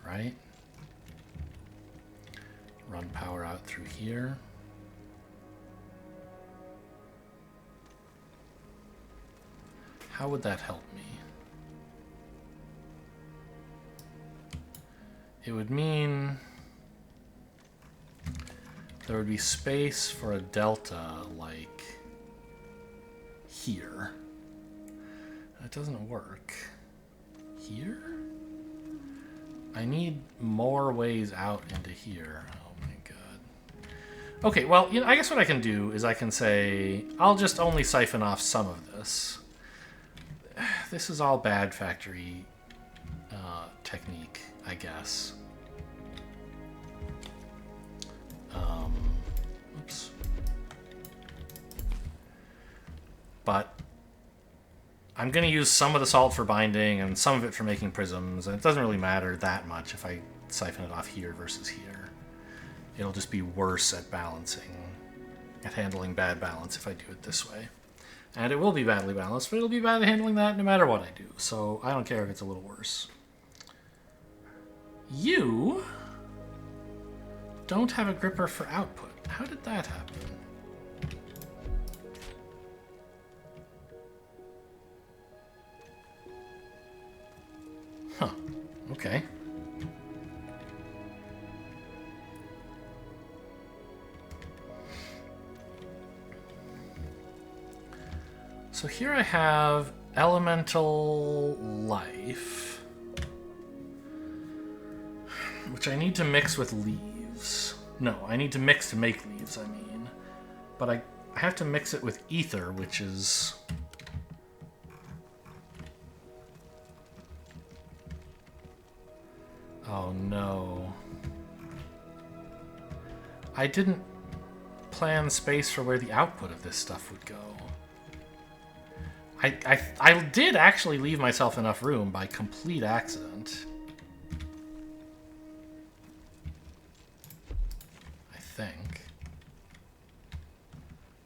Right? Run power out through here. How would that help me? It would mean there would be space for a delta, like here. That doesn't work. Here? I need more ways out into here. Oh my god. Okay, well, you know, I guess what I can do is I can say, I'll just only siphon off some of this. This is all bad factory technique, I guess. Oops. But I'm going to use some of the salt for binding and some of it for making prisms, and it doesn't really matter that much if I siphon it off here versus here. It'll just be worse at balancing, at handling bad balance if I do it this way. And it will be badly balanced, but it'll be bad at handling that no matter what I do, so I don't care if it's a little worse. You don't have a gripper for output. How did that happen? Huh. Okay. So here I have elemental life, which I need to mix with leaves. No, I need to mix to make leaves, I mean. But I have to mix it with ether, which is... Oh no. I didn't plan space for where the output of this stuff would go. I did actually leave myself enough room by complete accident. I think.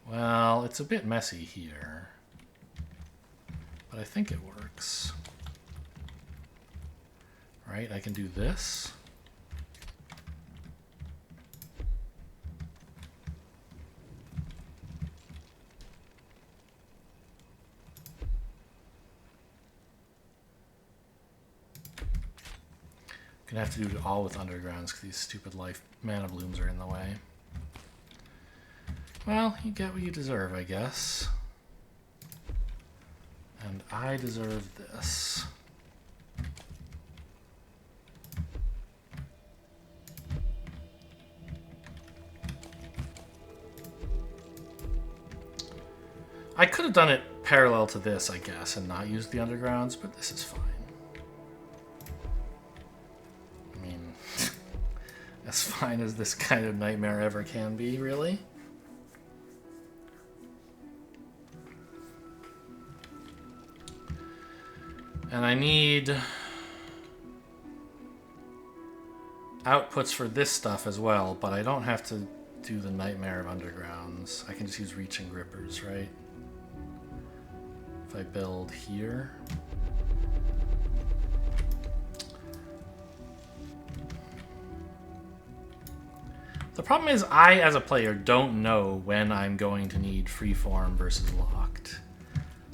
Well, it's a bit messy here. But I think it works. Right, I can do this. Gonna have to do it all with undergrounds because these stupid life mana blooms are in the way. Well, you get what you deserve, I guess. And I deserve this. I could have done it parallel to this, I guess, and not used the undergrounds, but this is fine. I mean, as fine as this kind of nightmare ever can be, really. And I need outputs for this stuff as well, but I don't have to do the nightmare of undergrounds. I can just use reaching grippers, right? If I build here. The problem is I, as a player, don't know when I'm going to need freeform versus locked.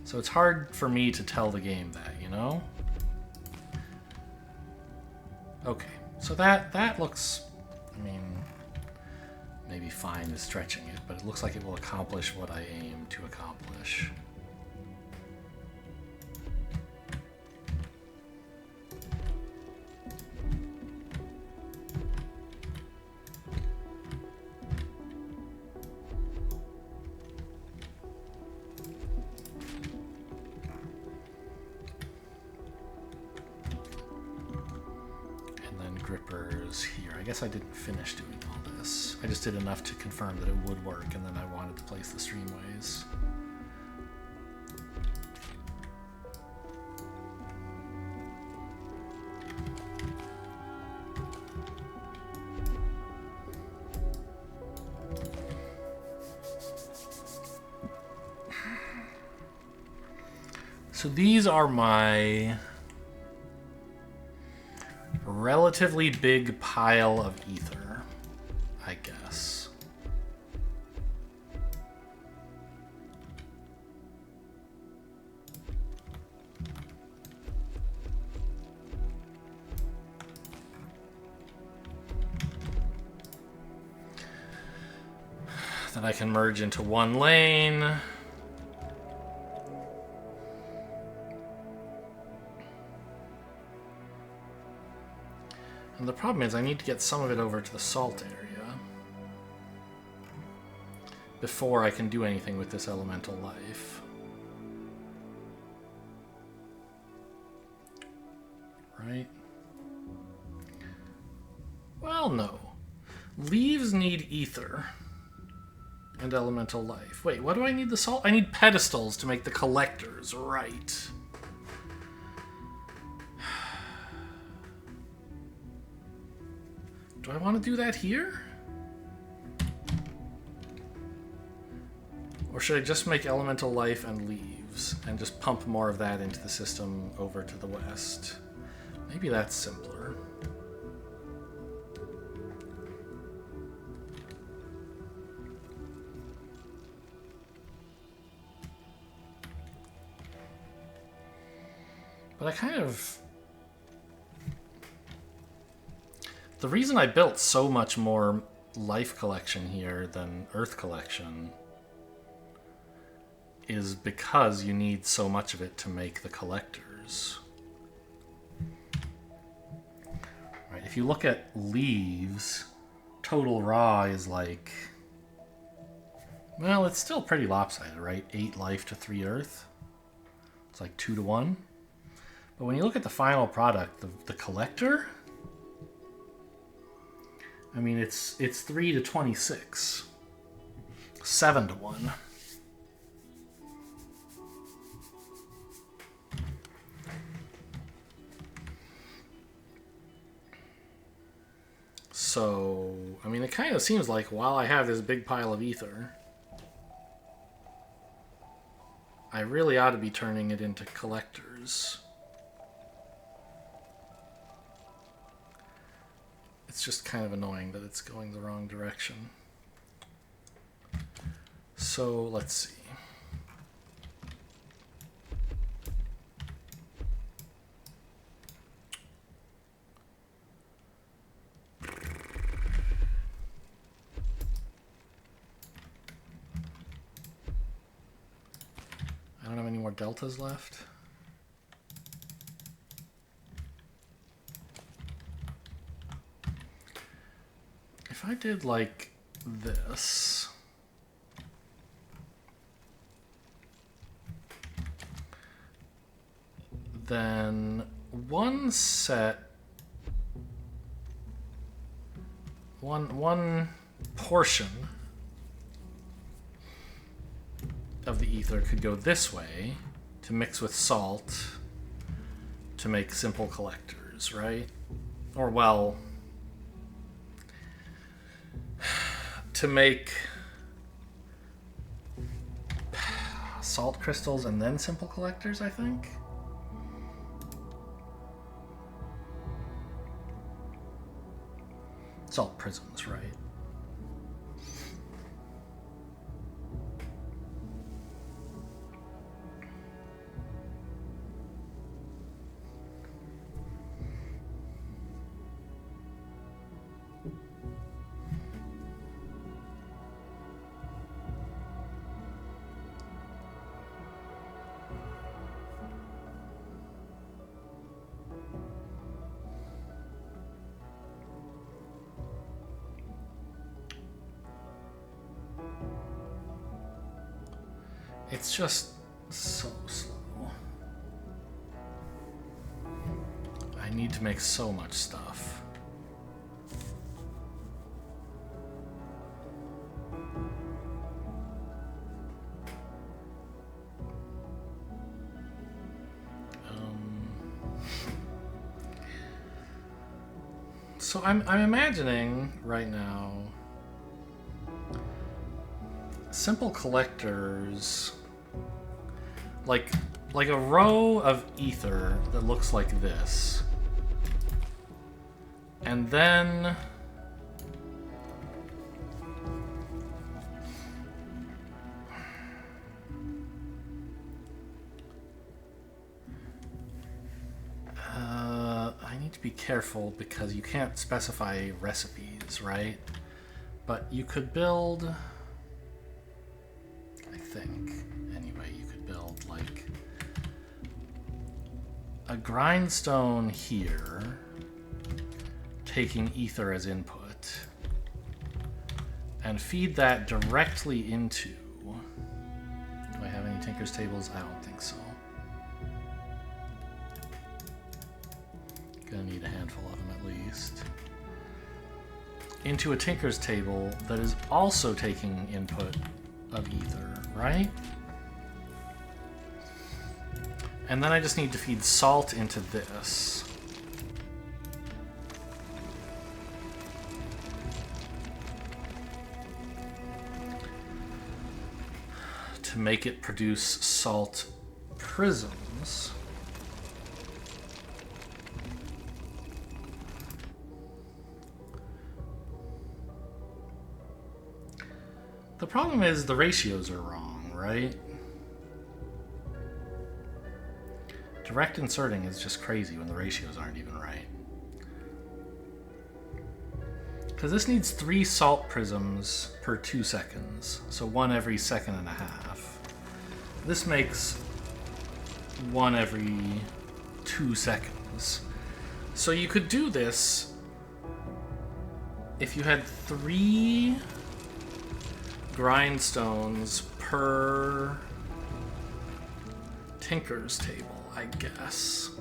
So it's hard for me to tell the game that, you know? Okay, so that looks, I mean, maybe fine is stretching it, but it looks like it will accomplish what I aim to accomplish. Grippers here. I guess I didn't finish doing all this. I just did enough to confirm that it would work, and then I wanted to place the streamways. So these are my relatively big pile of ether, I guess. that I can merge into one lane. And the problem is I need to get some of it over to the salt area before I can do anything with this elemental life. Right? Well, no. Leaves need ether and elemental life. Wait, what do I need the salt? I need pedestals to make the collectors, right. Do I want to do that here? Or should I just make elemental life and leaves and just pump more of that into the system over to the west? Maybe that's simpler. But I kind of... The reason I built so much more life collection here than earth collection is because you need so much of it to make the collectors. Right, if you look at leaves, total raw is like... Well, it's still pretty lopsided, right? 8 life to 3 earth. It's like 2 to 1. But when you look at the final product, the collector... I mean, it's 3 to 26. 7 to 1. So, I mean, it kind of seems like while I have this big pile of ether, I really ought to be turning it into collectors. It's just kind of annoying that it's going the wrong direction. So, let's see. I don't have any more deltas left. If I did like this, then one portion of the ether could go this way to mix with salt to make simple collectors, right? Or, well, to make salt crystals and then simple collectors, I think. Salt prisms, right? It's just so slow. I need to make so much stuff. So I'm imagining right now simple collectors, like a row of ether that looks like this, and then I need to be careful because you can't specify recipes, right? But you could build I think. Anyway, you could build like a grindstone here, taking ether as input, and feed that directly into... Do I have any Tinker's tables? I don't think so. Gonna need a handful of them at least. Into a Tinker's table that is also taking input of ether, right? And then I just need to feed salt into this. To make it produce salt prisms. The problem is the ratios are wrong, right? Direct inserting is just crazy when the ratios aren't even right. Because this needs 3 salt prisms per 2 seconds, so 1 every second and a half. This makes 1 every 2 seconds. So you could do this if you had 3 grindstones per Tinker's table, I guess.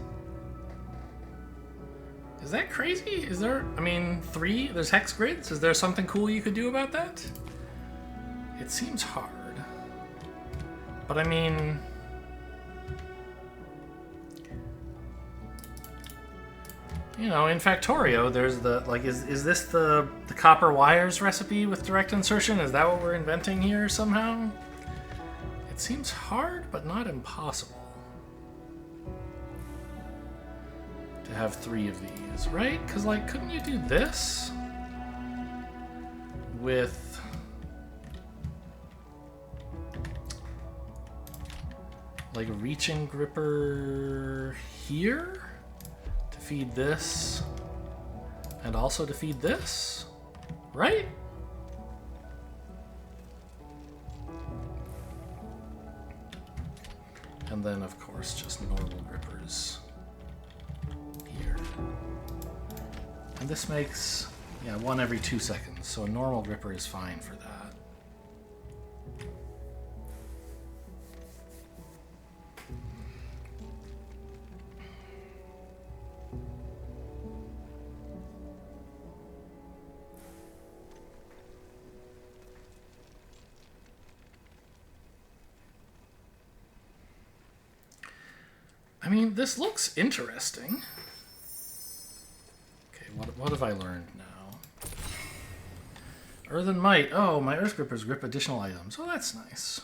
Is that crazy? Is there, I mean, 3? There's hex grids? Is there something cool you could do about that? It seems hard. But I mean... You know, in Factorio, there's the, like, is this the copper wires recipe with direct insertion? Is that what we're inventing here somehow? It seems hard, but not impossible. To have 3 of these, right? Because, like, couldn't you do this? With... like, a reaching gripper here? Feed this, and also to feed this, right? And then, of course, just normal grippers here. And this makes, yeah, 1 every 2 seconds, so a normal gripper is fine for that. I mean, this looks interesting. Okay, what have I learned now? Earthen Might. Oh, my Earth Grippers grip additional items. Oh, that's nice.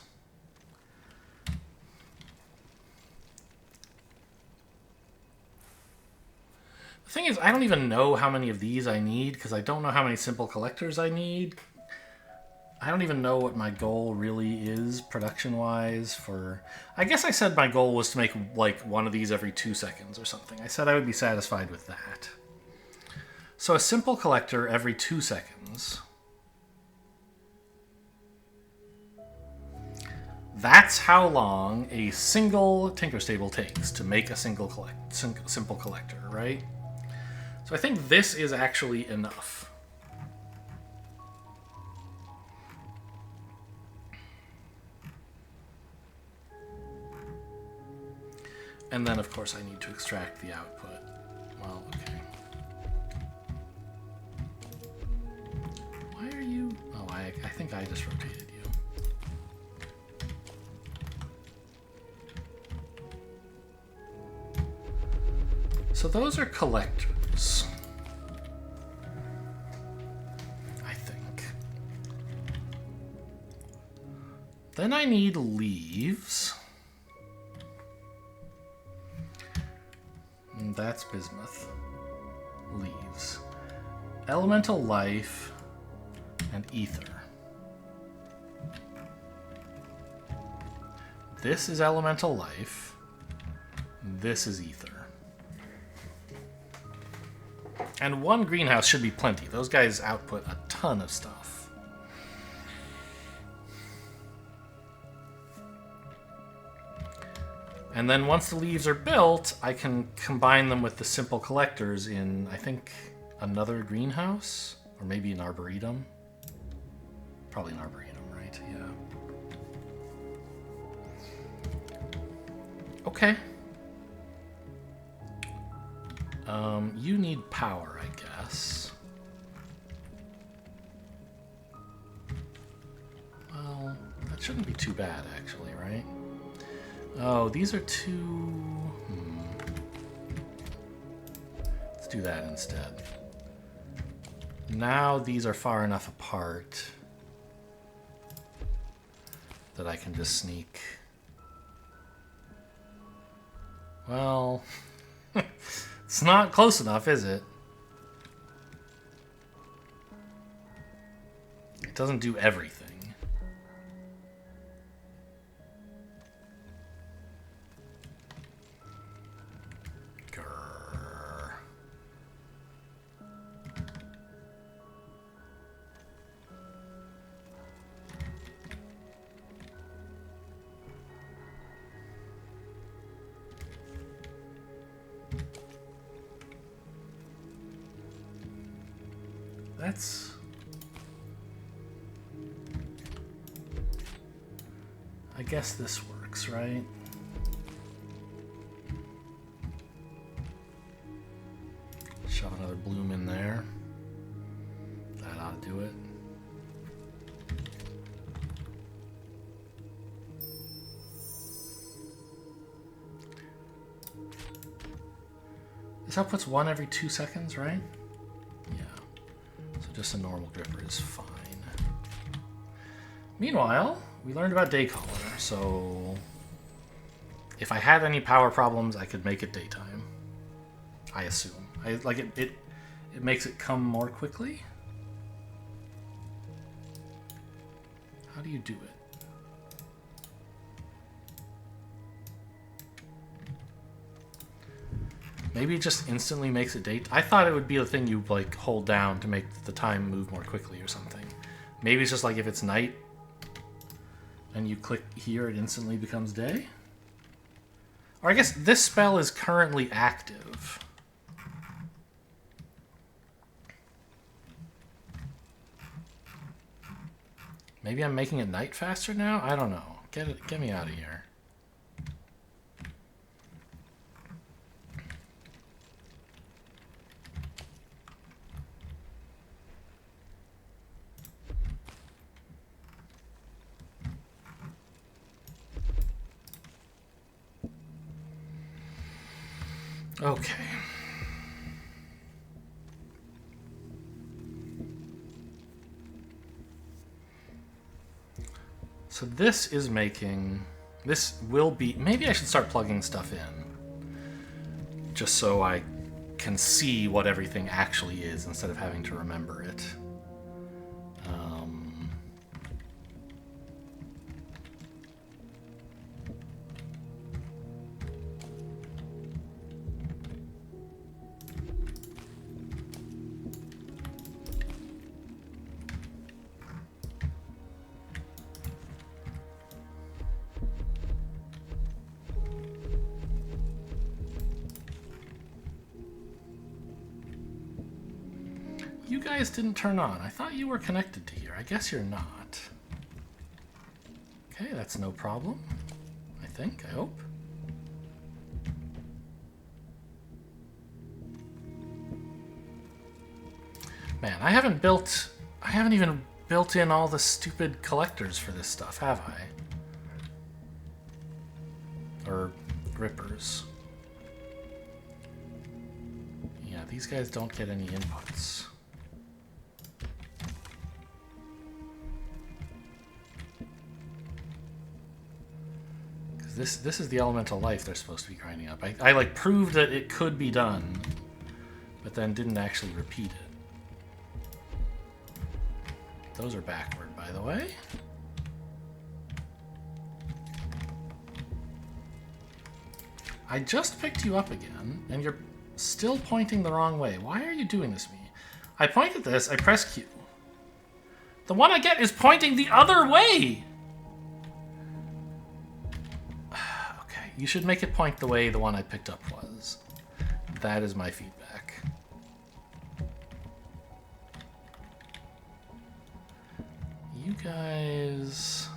The thing is, I don't even know how many of these I need, because I don't know how many simple collectors I need. I don't even know what my goal really is, production-wise, for... I guess I said my goal was to make, like, 1 of these every 2 seconds or something. I said I would be satisfied with that. So a simple collector every 2 seconds. That's how long a single Tinker's table takes to make a simple collector, right? So I think this is actually enough. And then, of course, I need to extract the output. Well, okay. Why are you... Oh, I think I just rotated you. So those are collectors. I think. Then I need leaves. That's bismuth. Leaves. Elemental life and ether. This is elemental life. This is ether. And 1 greenhouse should be plenty. Those guys output a ton of stuff. And then once the leaves are built, I can combine them with the simple collectors in, I think, another greenhouse? Or maybe an arboretum? Probably an arboretum, right? Yeah. Okay. You need power, I guess. Well, that shouldn't be too bad, actually, right? Oh, these are too... Let's do that instead. Now these are far enough apart that I can just sneak. Well, it's not close enough, is it? It doesn't do everything. That's... I guess this works, right? Shove another bloom in there. That ought to do it. This outputs one every 2 seconds, right? Just a normal gripper is fine. Meanwhile, we learned about day color, so if I had any power problems, I could make it daytime. I assume. It makes it come more quickly. How do you do it? Maybe it just instantly makes it date. I thought it would be a thing you like hold down to make the time move more quickly or something. Maybe it's just like if it's night and you click here, it instantly becomes day. Or I guess this spell is currently active. Maybe I'm making it night faster now? I don't know. Get me out of here. Okay. So this is making... This will be... Maybe I should start plugging stuff in. Just so I can see what everything actually is instead of having to remember it. You guys didn't turn on. I thought you were connected to here. I guess you're not. Okay, that's no problem. I think, I hope. Man, I haven't even built in all the stupid collectors for this stuff, have I? Or grippers. Yeah, these guys don't get any inputs. This is the elemental life they're supposed to be grinding up. I like proved that it could be done, but then didn't actually repeat it. Those are backward, by the way. I just picked you up again, and you're still pointing the wrong way. Why are you doing this to me? I point at this, I press Q. The one I get is pointing the other way! You should make it point the way the one I picked up was. That is my feedback. You guys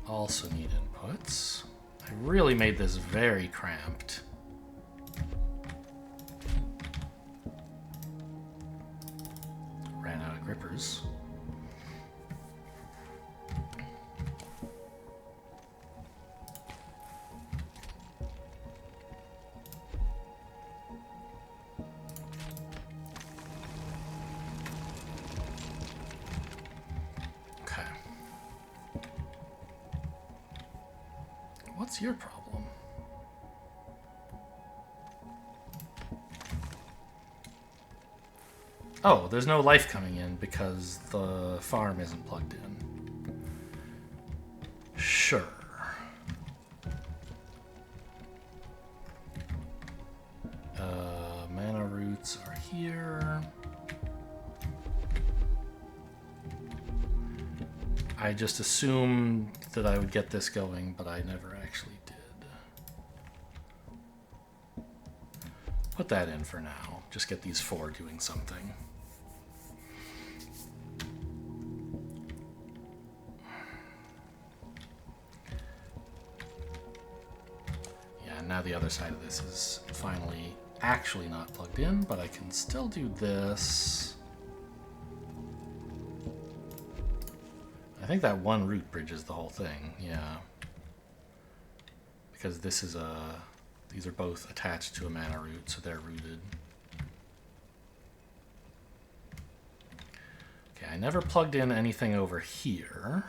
also need inputs. I really made this very cramped. Ran out of grippers. What's your problem? Oh, there's no life coming in because the farm isn't plugged in. Sure. Mana roots are here. I just assumed that I would get this going, but I never actually did. Put that in for now. Just get these 4 doing something. Yeah, now the other side of this is finally actually not plugged in, but I can still do this. I think that one root bridges the whole thing, yeah. Because this is these are both attached to a mana root, so they're rooted. Okay, I never plugged in anything over here.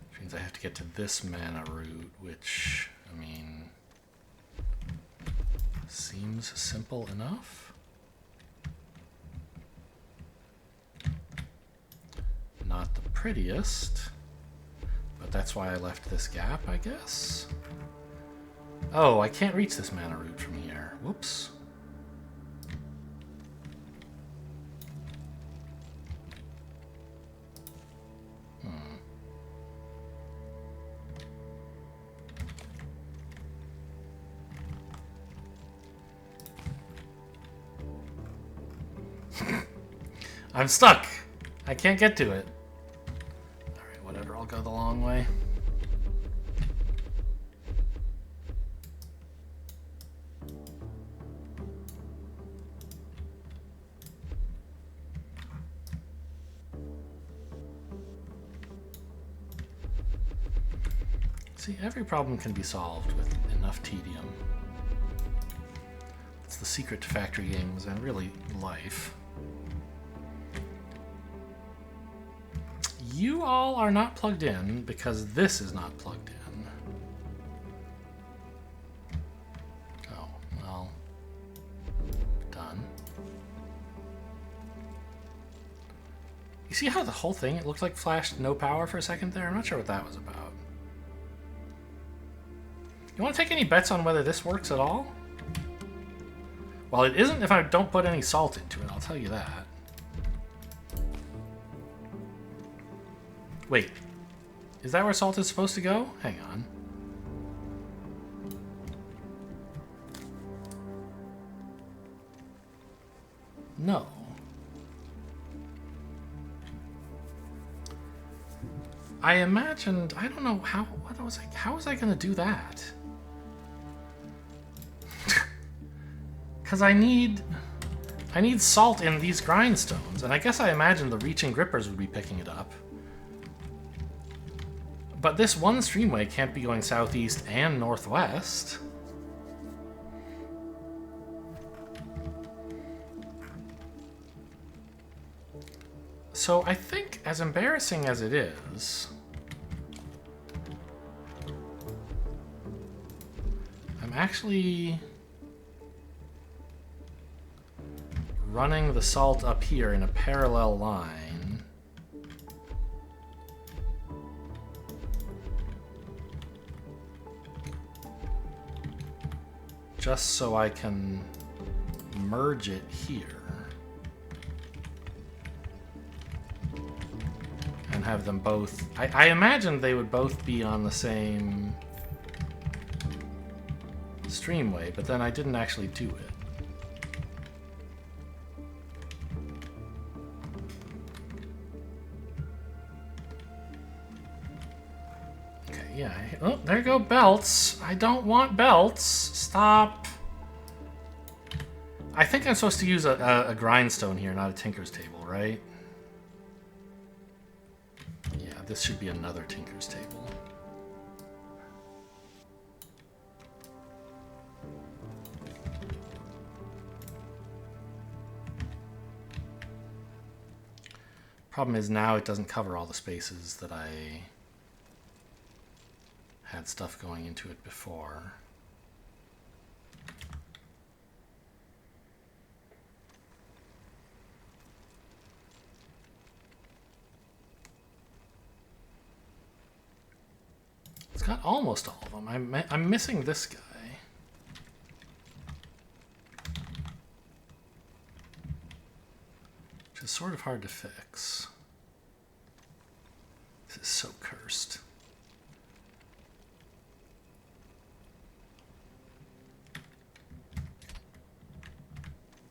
Which means I have to get to this mana root, which, I mean, seems simple enough. Not the prettiest, but that's why I left this gap, I guess. Oh, I can't reach this mana root from here. Whoops. I'm stuck. I can't get to it. Alright, whatever, I'll go the long way. See, every problem can be solved with enough tedium. It's the secret to factory games and really life. You all are not plugged in because this is not plugged in. Oh, well, done. You see how the whole thing, it looked like flashed no power for a second there? I'm not sure what that was about. You want to take any bets on whether this works at all? Well, it isn't if I don't put any salt into it, I'll tell you that. Wait, is that where salt is supposed to go? Hang on. No. I imagined, I don't know how, how was I gonna do that? Because I need salt in these grindstones, and I guess I imagined the reaching grippers would be picking it up. But this one streamway can't be going southeast and northwest. So I think, as embarrassing as it is, I'm actually running the salt up here in a parallel line. Just so I can merge it here. have them both... I imagined they would both be on the same streamway, but then I didn't actually do it. Okay, yeah. Oh, there go belts. I don't want belts. Stop. I think I'm supposed to use a grindstone here, not a tinker's table, right? Yeah, this should be another tinker's table. Problem is now it doesn't cover all the spaces that I had stuff going into it before. It's got almost all of them. I'm missing this guy. Which is sort of hard to fix. This is so cursed.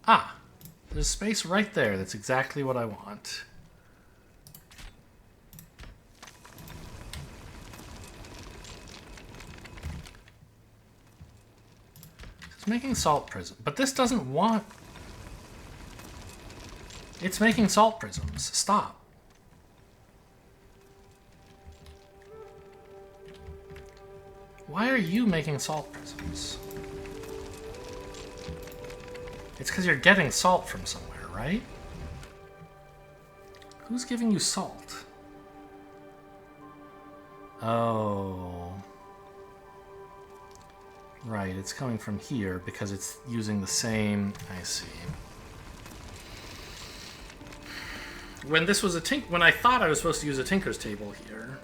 Ah! There's space right there. That's exactly what I want. It's making salt prism, but this doesn't want... It's making salt prisms. Stop. Why are you making salt prisms? It's because you're getting salt from somewhere, right? Who's giving you salt? Oh. Right, it's coming from here because it's using the same... I see. When this was when I thought I was supposed to use a tinker's table here.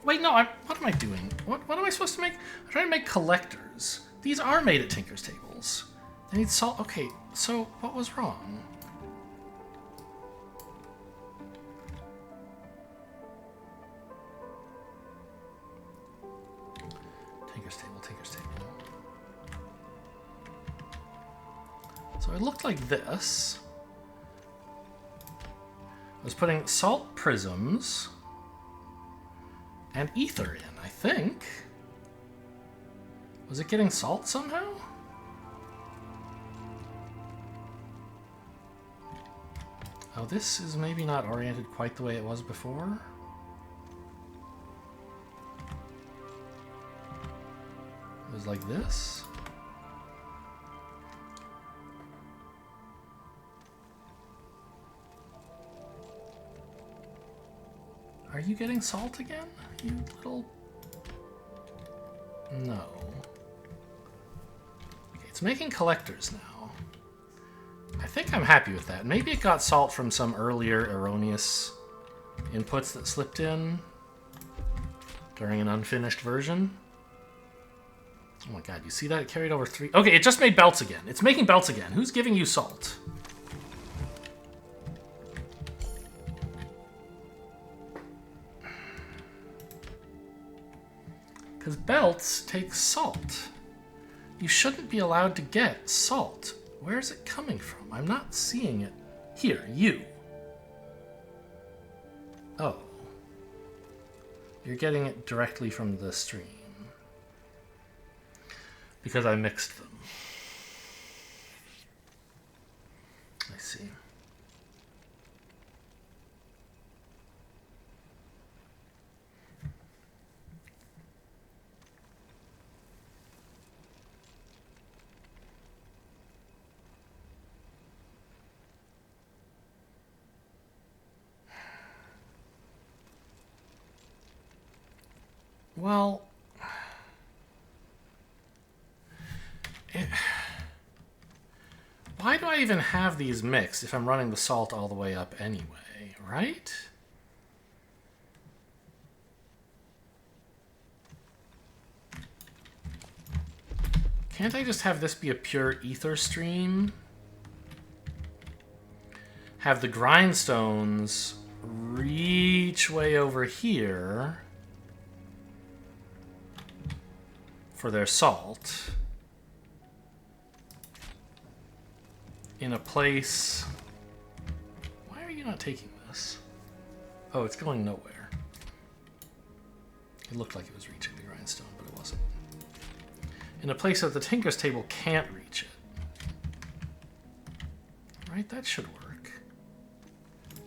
Wait, no, what am I doing? What am I supposed to make? I'm trying to make collectors. These are made at tinker's tables. They need salt. Okay, so what was wrong? Tinker's table, tinker's table. So it looked like this. I was putting salt prisms and ether in, I think. Was it getting salt somehow? Oh, this is maybe not oriented quite the way it was before. It was like this. Are you getting salt again, you little... No. Okay, it's making collectors now. I think I'm happy with that. Maybe it got salt from some earlier erroneous inputs that slipped in during an unfinished version. Oh my god, you see that? It carried over 3... Okay, it just made belts again. It's making belts again. Who's giving you salt? Because belts take salt. You shouldn't be allowed to get salt. Where is it coming from? I'm not seeing it. Here, you. Oh. You're getting it directly from the stream. Because I mixed them. I see. Well, why do I even have these mixed if I'm running the salt all the way up anyway, right? Can't I just have this be a pure ether stream? Have the grindstones reach way over here for their salt in a place... Why are you not taking this? Oh, it's going nowhere. It looked like it was reaching the grindstone, but it wasn't. In a place that the tinker's table can't reach it. Right, that should work.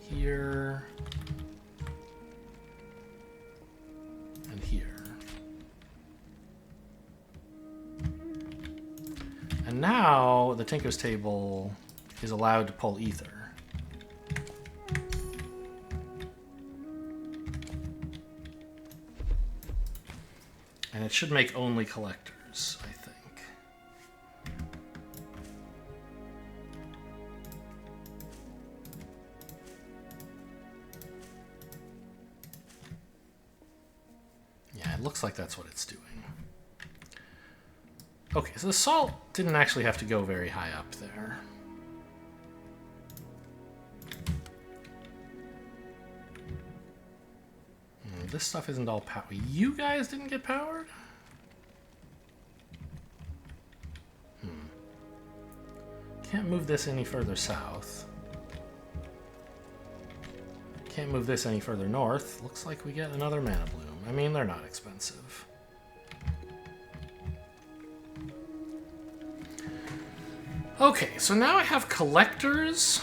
Here. And here. And now the tinker's table is allowed to pull ether. And it should make only collectors, I think. Yeah, it looks like that's what it's doing. Okay, so the salt didn't actually have to go very high up there. This stuff isn't all powered. You guys didn't get powered? Can't move this any further south. Can't move this any further north. Looks like we get another mana bloom. I mean, they're not expensive. Okay, so now I have collectors,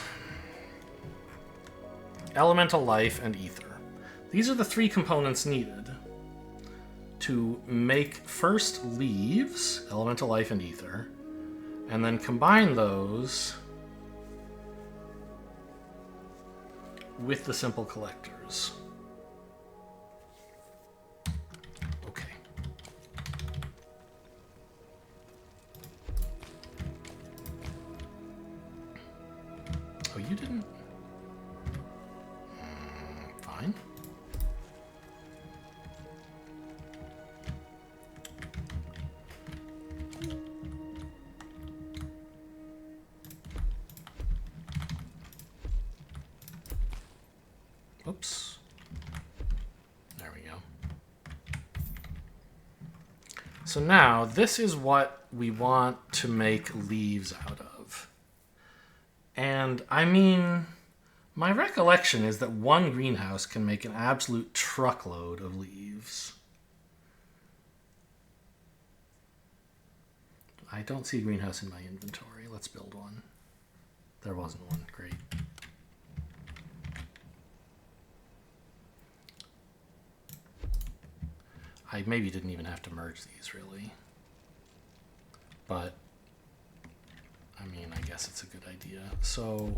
elemental life, and ether. These are the three components needed to make first leaves, elemental life, and ether, and then combine those with the simple collectors. Okay. Oh, you didn't? Fine. Oops. There we go. So now, this is what we want to make leaves out of. And, I mean, my recollection is that one greenhouse can make an absolute truckload of leaves. I don't see a greenhouse in my inventory. Let's build one. There wasn't one. Great. I maybe didn't even have to merge these, really. But, I mean, I guess it's a good idea. So,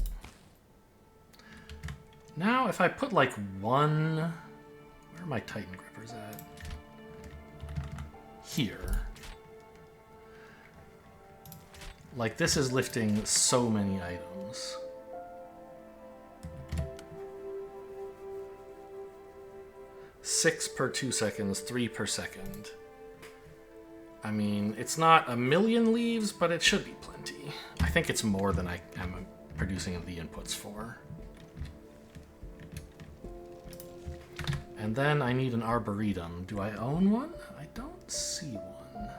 now if I put like one... Where are my Titan grippers at? Here. Like, this is lifting so many items. Six per 2 seconds, 3 per second. I mean, it's not a million leaves, but it should be plenty. I think it's more than I am producing the inputs for. And then I need an arboretum. Do I own one? I don't see one.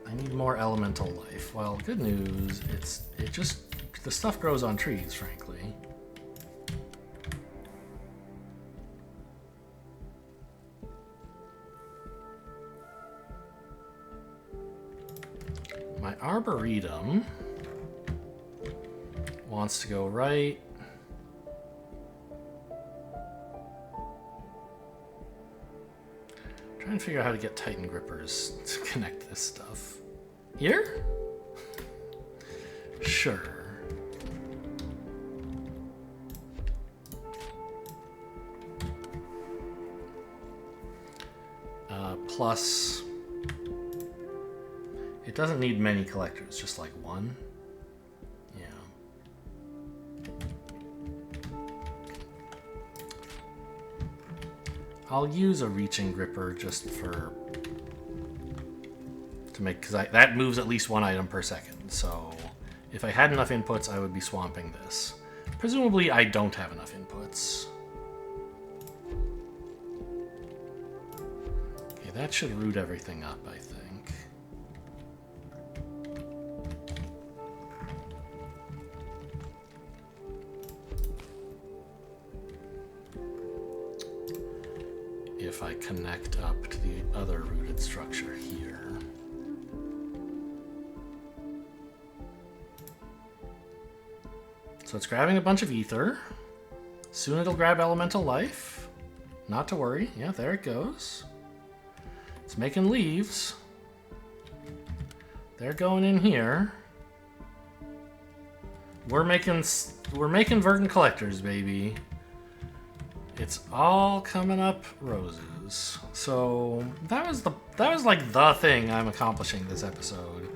I need more elemental life. Well, good news, the stuff grows on trees, frankly. My arboretum wants to go right. Trying to figure out how to get Titan grippers to connect this stuff. Here? Sure. Plus... It doesn't need many collectors, just like one. Yeah. I'll use a reaching gripper just to make, because that moves at least one item per second. So if I had enough inputs, I would be swamping this. Presumably I don't have enough inputs. Okay, that should root everything up, I think. If I connect up to the other rooted structure here. So it's grabbing a bunch of ether. Soon it'll grab elemental life. Not to worry. Yeah, there it goes. It's making leaves. They're going in here. We're making verdant collectors, baby. It's all coming up roses. So that was like the thing I'm accomplishing this episode.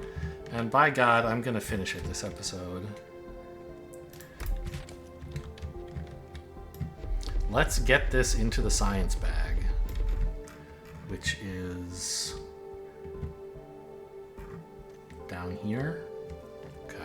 And by God, I'm gonna finish it this episode. Let's get this into the science bag, which is down here. Okay.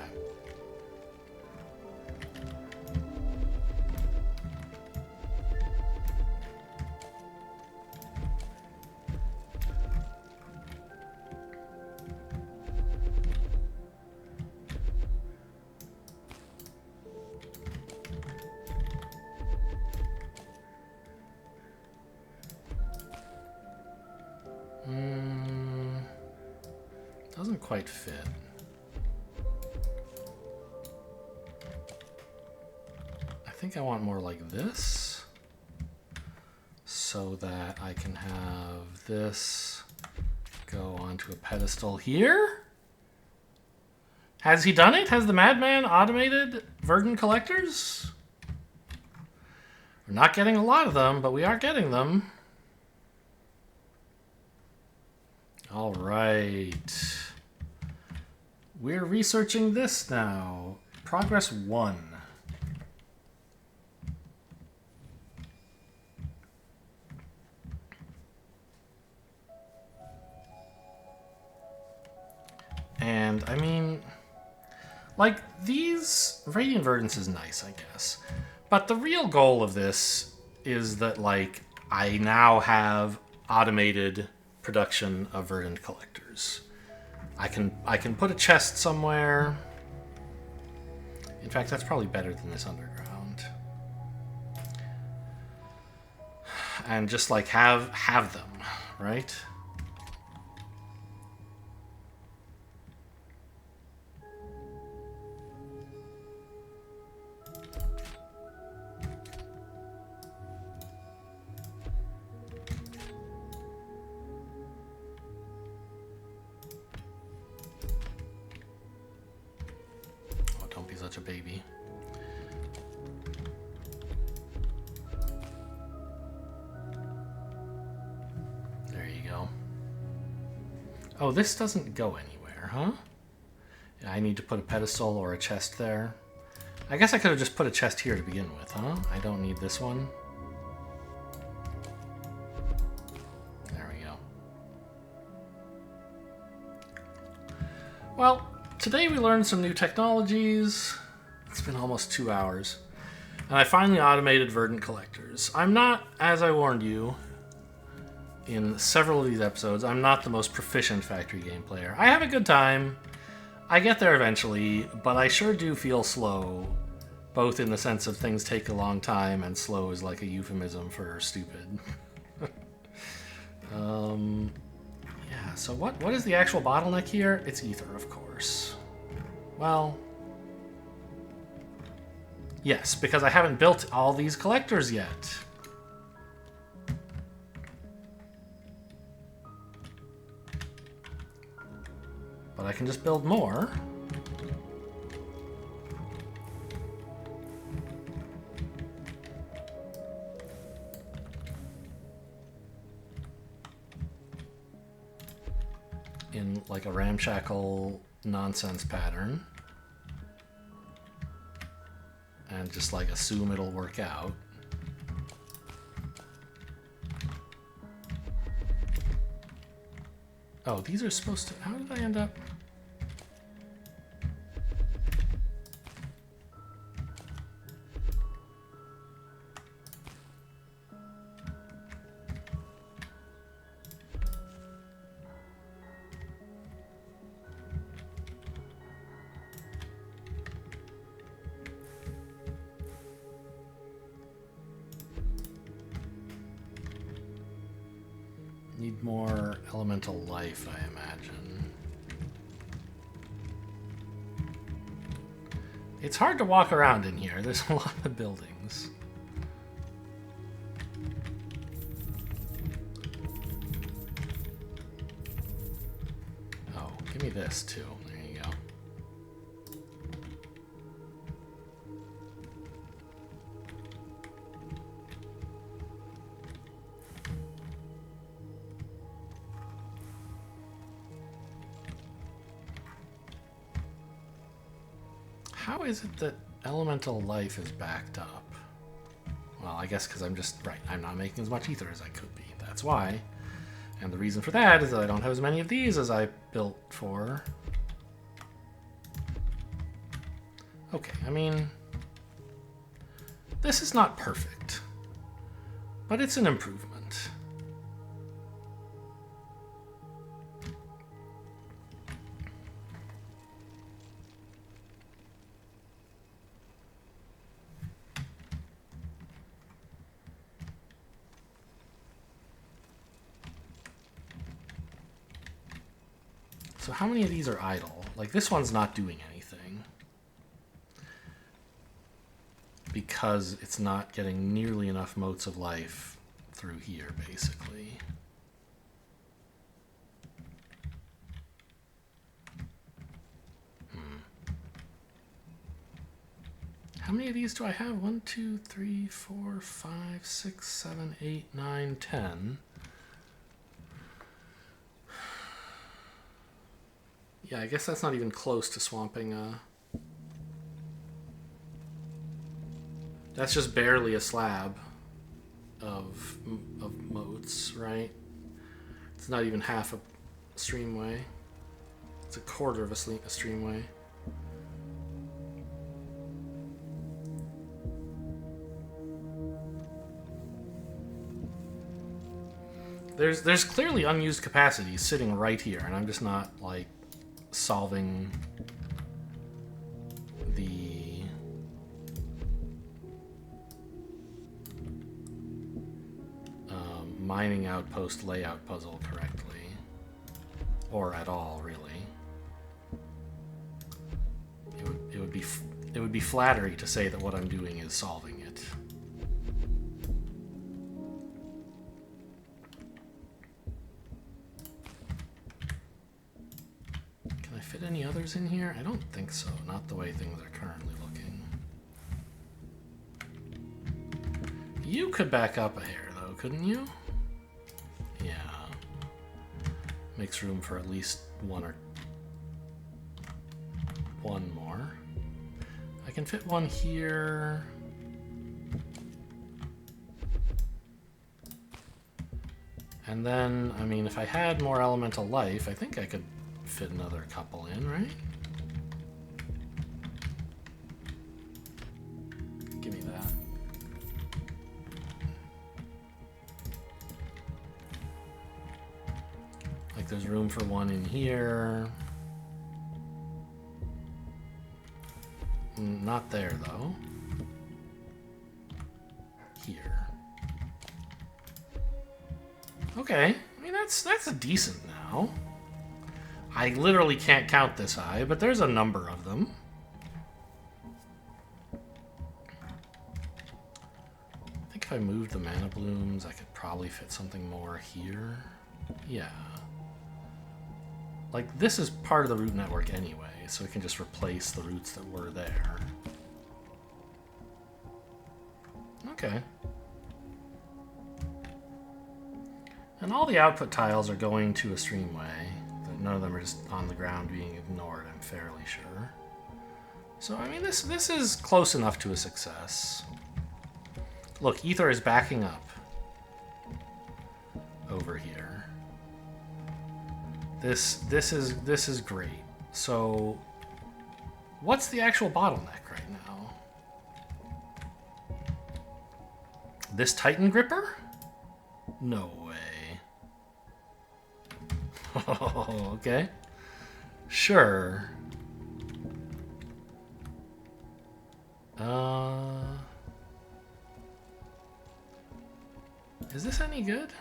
Doesn't quite fit. I think I want more like this, so that I can have this go onto a pedestal here. Has he done it? Has the madman automated verdant collectors? We're not getting a lot of them, but we are getting them. All right. We're researching this now. Progress 1. And, I mean, like, these Radiant Verdance is nice, I guess. But the real goal of this is that, like, I now have automated production of verdant collectors. I can put a chest somewhere. In fact, that's probably better than this underground. And just like have them, right? Such a baby. There you go. Oh, this doesn't go anywhere, huh? I need to put a pedestal or a chest there. I guess I could have just put a chest here to begin with, huh? I don't need this one. There we go. Well, today we learned some new technologies. It's been almost 2 hours. And I finally automated verdant collectors. I'm not, as I warned you in several of these episodes, I'm not the most proficient factory game player. I have a good time. I get there eventually, but I sure do feel slow. Both in the sense of things take a long time, and slow is like a euphemism for stupid. Yeah, so what is the actual bottleneck here? It's ether, of course. Well, yes, because I haven't built all these collectors yet. But I can just build more. In like a ramshackle nonsense pattern. And just like assume it'll work out. Oh, these are supposed to... How did I end up... Need more elemental life, I imagine. It's hard to walk around in here. There's a lot of buildings. Oh, give me this too. There you go. How is it that elemental life is backed up? Well, I guess because I'm just, right, I'm not making as much ether as I could be. That's why. And the reason for that is that I don't have as many of these as I built for. Okay, I mean, this is not perfect, but it's an improvement. So how many of these are idle? Like, this one's not doing anything because it's not getting nearly enough motes of life through here, basically. How many of these do I have? 1, 2, 3, 4, 5, 6, 7, 8, 9, 10. Yeah, I guess that's not even close to swamping. That's just barely a slab of motes, right? It's not even half a streamway. It's a quarter of a streamway. There's clearly unused capacity sitting right here, and I'm just not, like, solving the mining outpost layout puzzle correctly, or at all, really. It would be flattery to say that what I'm doing is solving it. Fit any others in here? I don't think so. Not the way things are currently looking. You could back up a hair, though, couldn't you? Yeah. Makes room for at least one more. I can fit one here. And then, I mean, if I had more elemental life, I think I could fit another couple in, right? Give me that. Like, there's room for one in here. Not there, though. Here. Okay. I mean, that's a decent now. I literally can't count this high, but there's a number of them. I think if I moved the mana blooms, I could probably fit something more here. Yeah. Like, this is part of the root network anyway, so it can just replace the roots that were there. Okay. And all the output tiles are going to a streamway. None of them are just on the ground being ignored, I'm fairly sure. So, I mean, this is close enough to a success. Look, ether is backing up over here. This is great. So, what's the actual bottleneck right now? This Titan Gripper? No way. Oh, okay. Sure. Is this any good?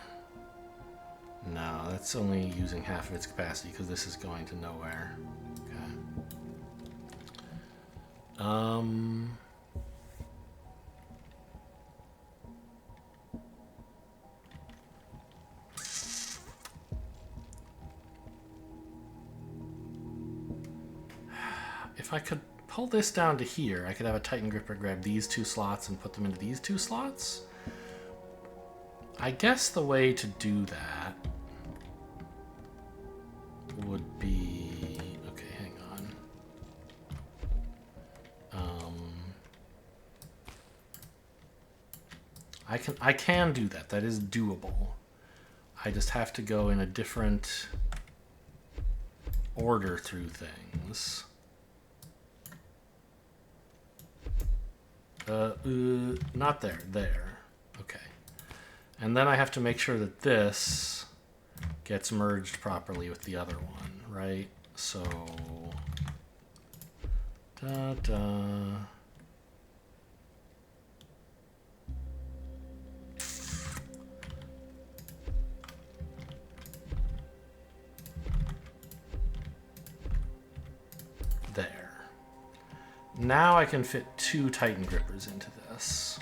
No, that's only using half of its capacity because this is going to nowhere. Okay. If I could pull this down to here, I could have a Titan Gripper grab these 2 slots and put them into these 2 slots. I guess the way to do that would be... Okay, hang on. I can do that. That is doable. I just have to go in a different order through things. Not there. There. Okay. And then I have to make sure that this gets merged properly with the other one, right? So... There. Now I can fit 2 Titan Grippers into this,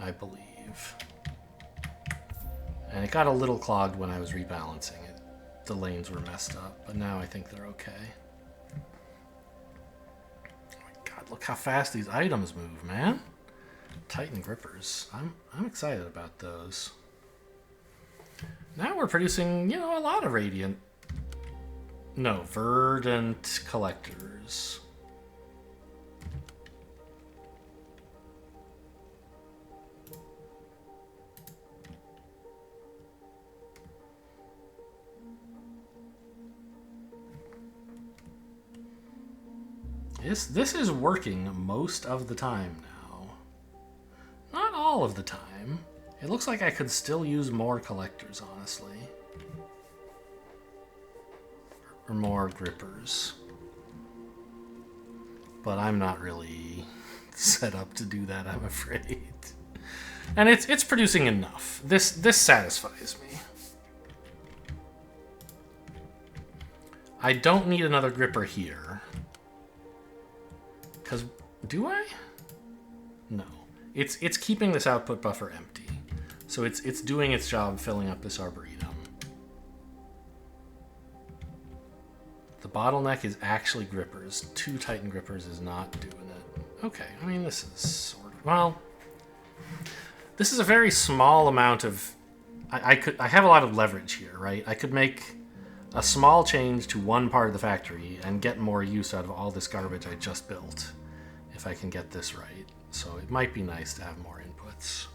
I believe. And it got a little clogged when I was rebalancing it. The lanes were messed up, but now I think they're okay. Oh my god, look how fast these items move, man. Titan Grippers. I'm excited about those. Now we're producing, you know, a lot of Radiant... No, Verdant Collectors. This is working most of the time now. Not all of the time. It looks like I could still use more collectors, honestly. Or more grippers. But I'm not really set up to do that, I'm afraid. And it's producing enough. This satisfies me. I don't need another gripper here. Because, do I? No. It's keeping this output buffer empty. So it's doing its job filling up this Arboretum. The bottleneck is actually grippers. 2 Titan Grippers is not doing it. Okay, I mean, this is sort of... Well, this is a very small amount of... I have a lot of leverage here, right? I could make a small change to one part of the factory and get more use out of all this garbage I just built, if I can get this right. So it might be nice to have more inputs.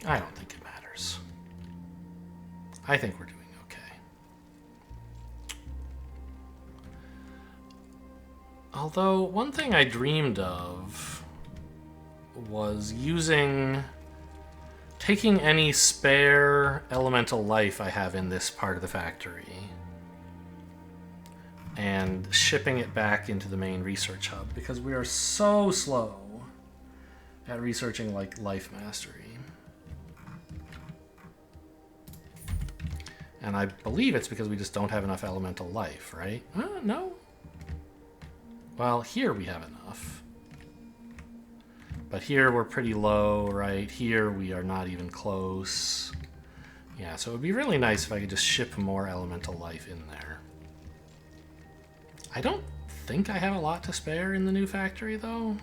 I don't think it matters. I think we're doing okay. Although, one thing I dreamed of was taking any spare elemental life I have in this part of the factory and shipping it back into the main research hub, because we are so slow at researching like life mastery. And I believe it's because we just don't have enough elemental life, right? No? Well, here we have enough. But here we're pretty low, right? Here we are not even close. Yeah, so it would be really nice if I could just ship more elemental life in there. I don't think I have a lot to spare in the new factory, though.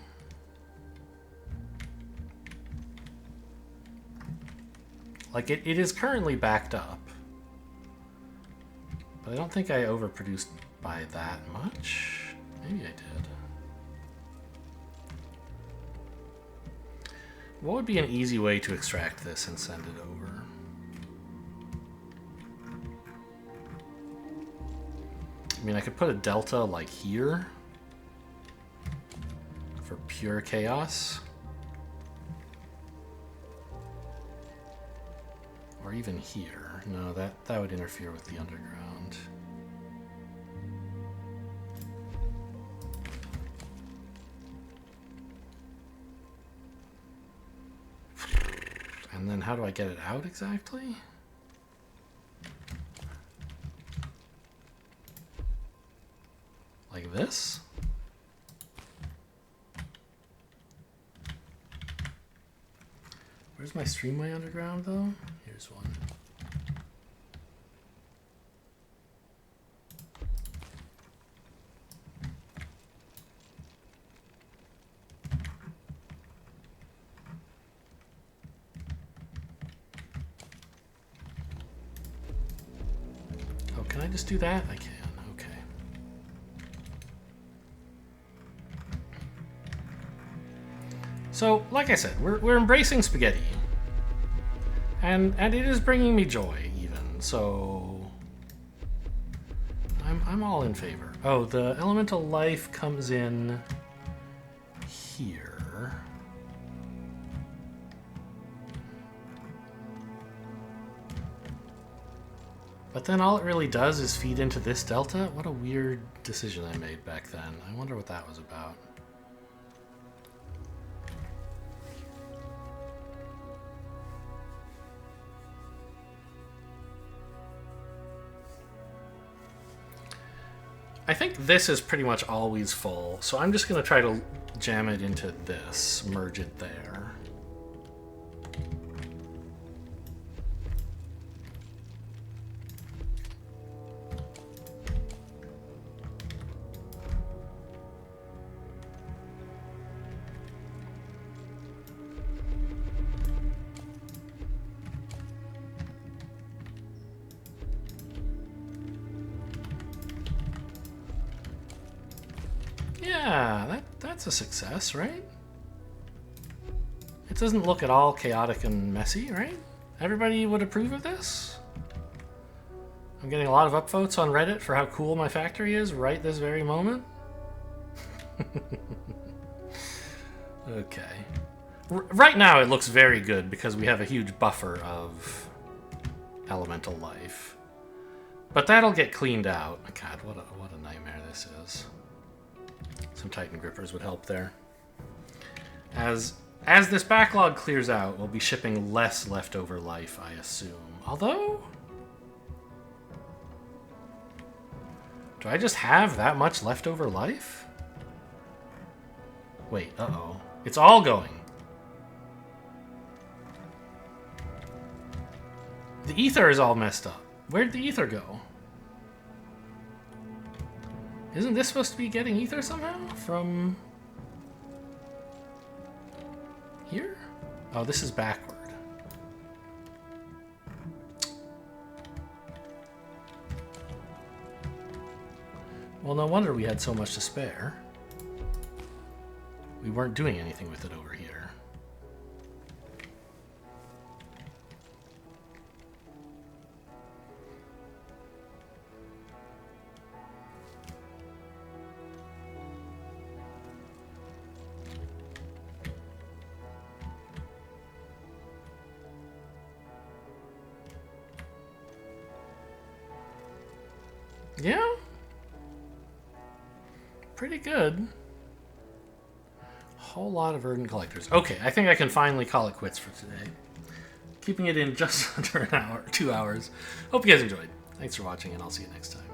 Like, it is currently backed up. But I don't think I overproduced by that much. Maybe I did. What would be an easy way to extract this and send it over? I mean, I could put a delta like here for pure chaos. Or even here. No, that would interfere with the underground. And then how do I get it out exactly? Like this? Where's my Streamway Underground, though? Here's one. Oh, can I just do that? I can. Okay. So, like I said, we're embracing spaghetti. And it is bringing me joy, even. So I'm all in favor. Oh, the elemental life comes in here. But then all it really does is feed into this delta? What a weird decision I made back then. I wonder what that was about. I think this is pretty much always full, so I'm just going to try to jam it into this, merge it there. Yeah, that's a success, right? It doesn't look at all chaotic and messy, right? Everybody would approve of this? I'm getting a lot of upvotes on Reddit for how cool my factory is right this very moment. Okay. Right now it looks very good because we have a huge buffer of elemental life. But that'll get cleaned out. God, what a nightmare this is. Some Titan grippers would help there. As this backlog clears out, we'll be shipping less leftover life, I assume. Although, do I just have that much leftover life? Wait, uh-oh. It's all going. The ether is all messed up. Where'd the ether go? Isn't this supposed to be getting ether somehow? From here? Oh, this is backward. Well, no wonder we had so much to spare. We weren't doing anything with it over here. Yeah. Pretty good. Whole lot of Verdant Collectors. Okay, I think I can finally call it quits for today. Keeping it in just under an hour, 2 hours. Hope you guys enjoyed. Thanks for watching, and I'll see you next time.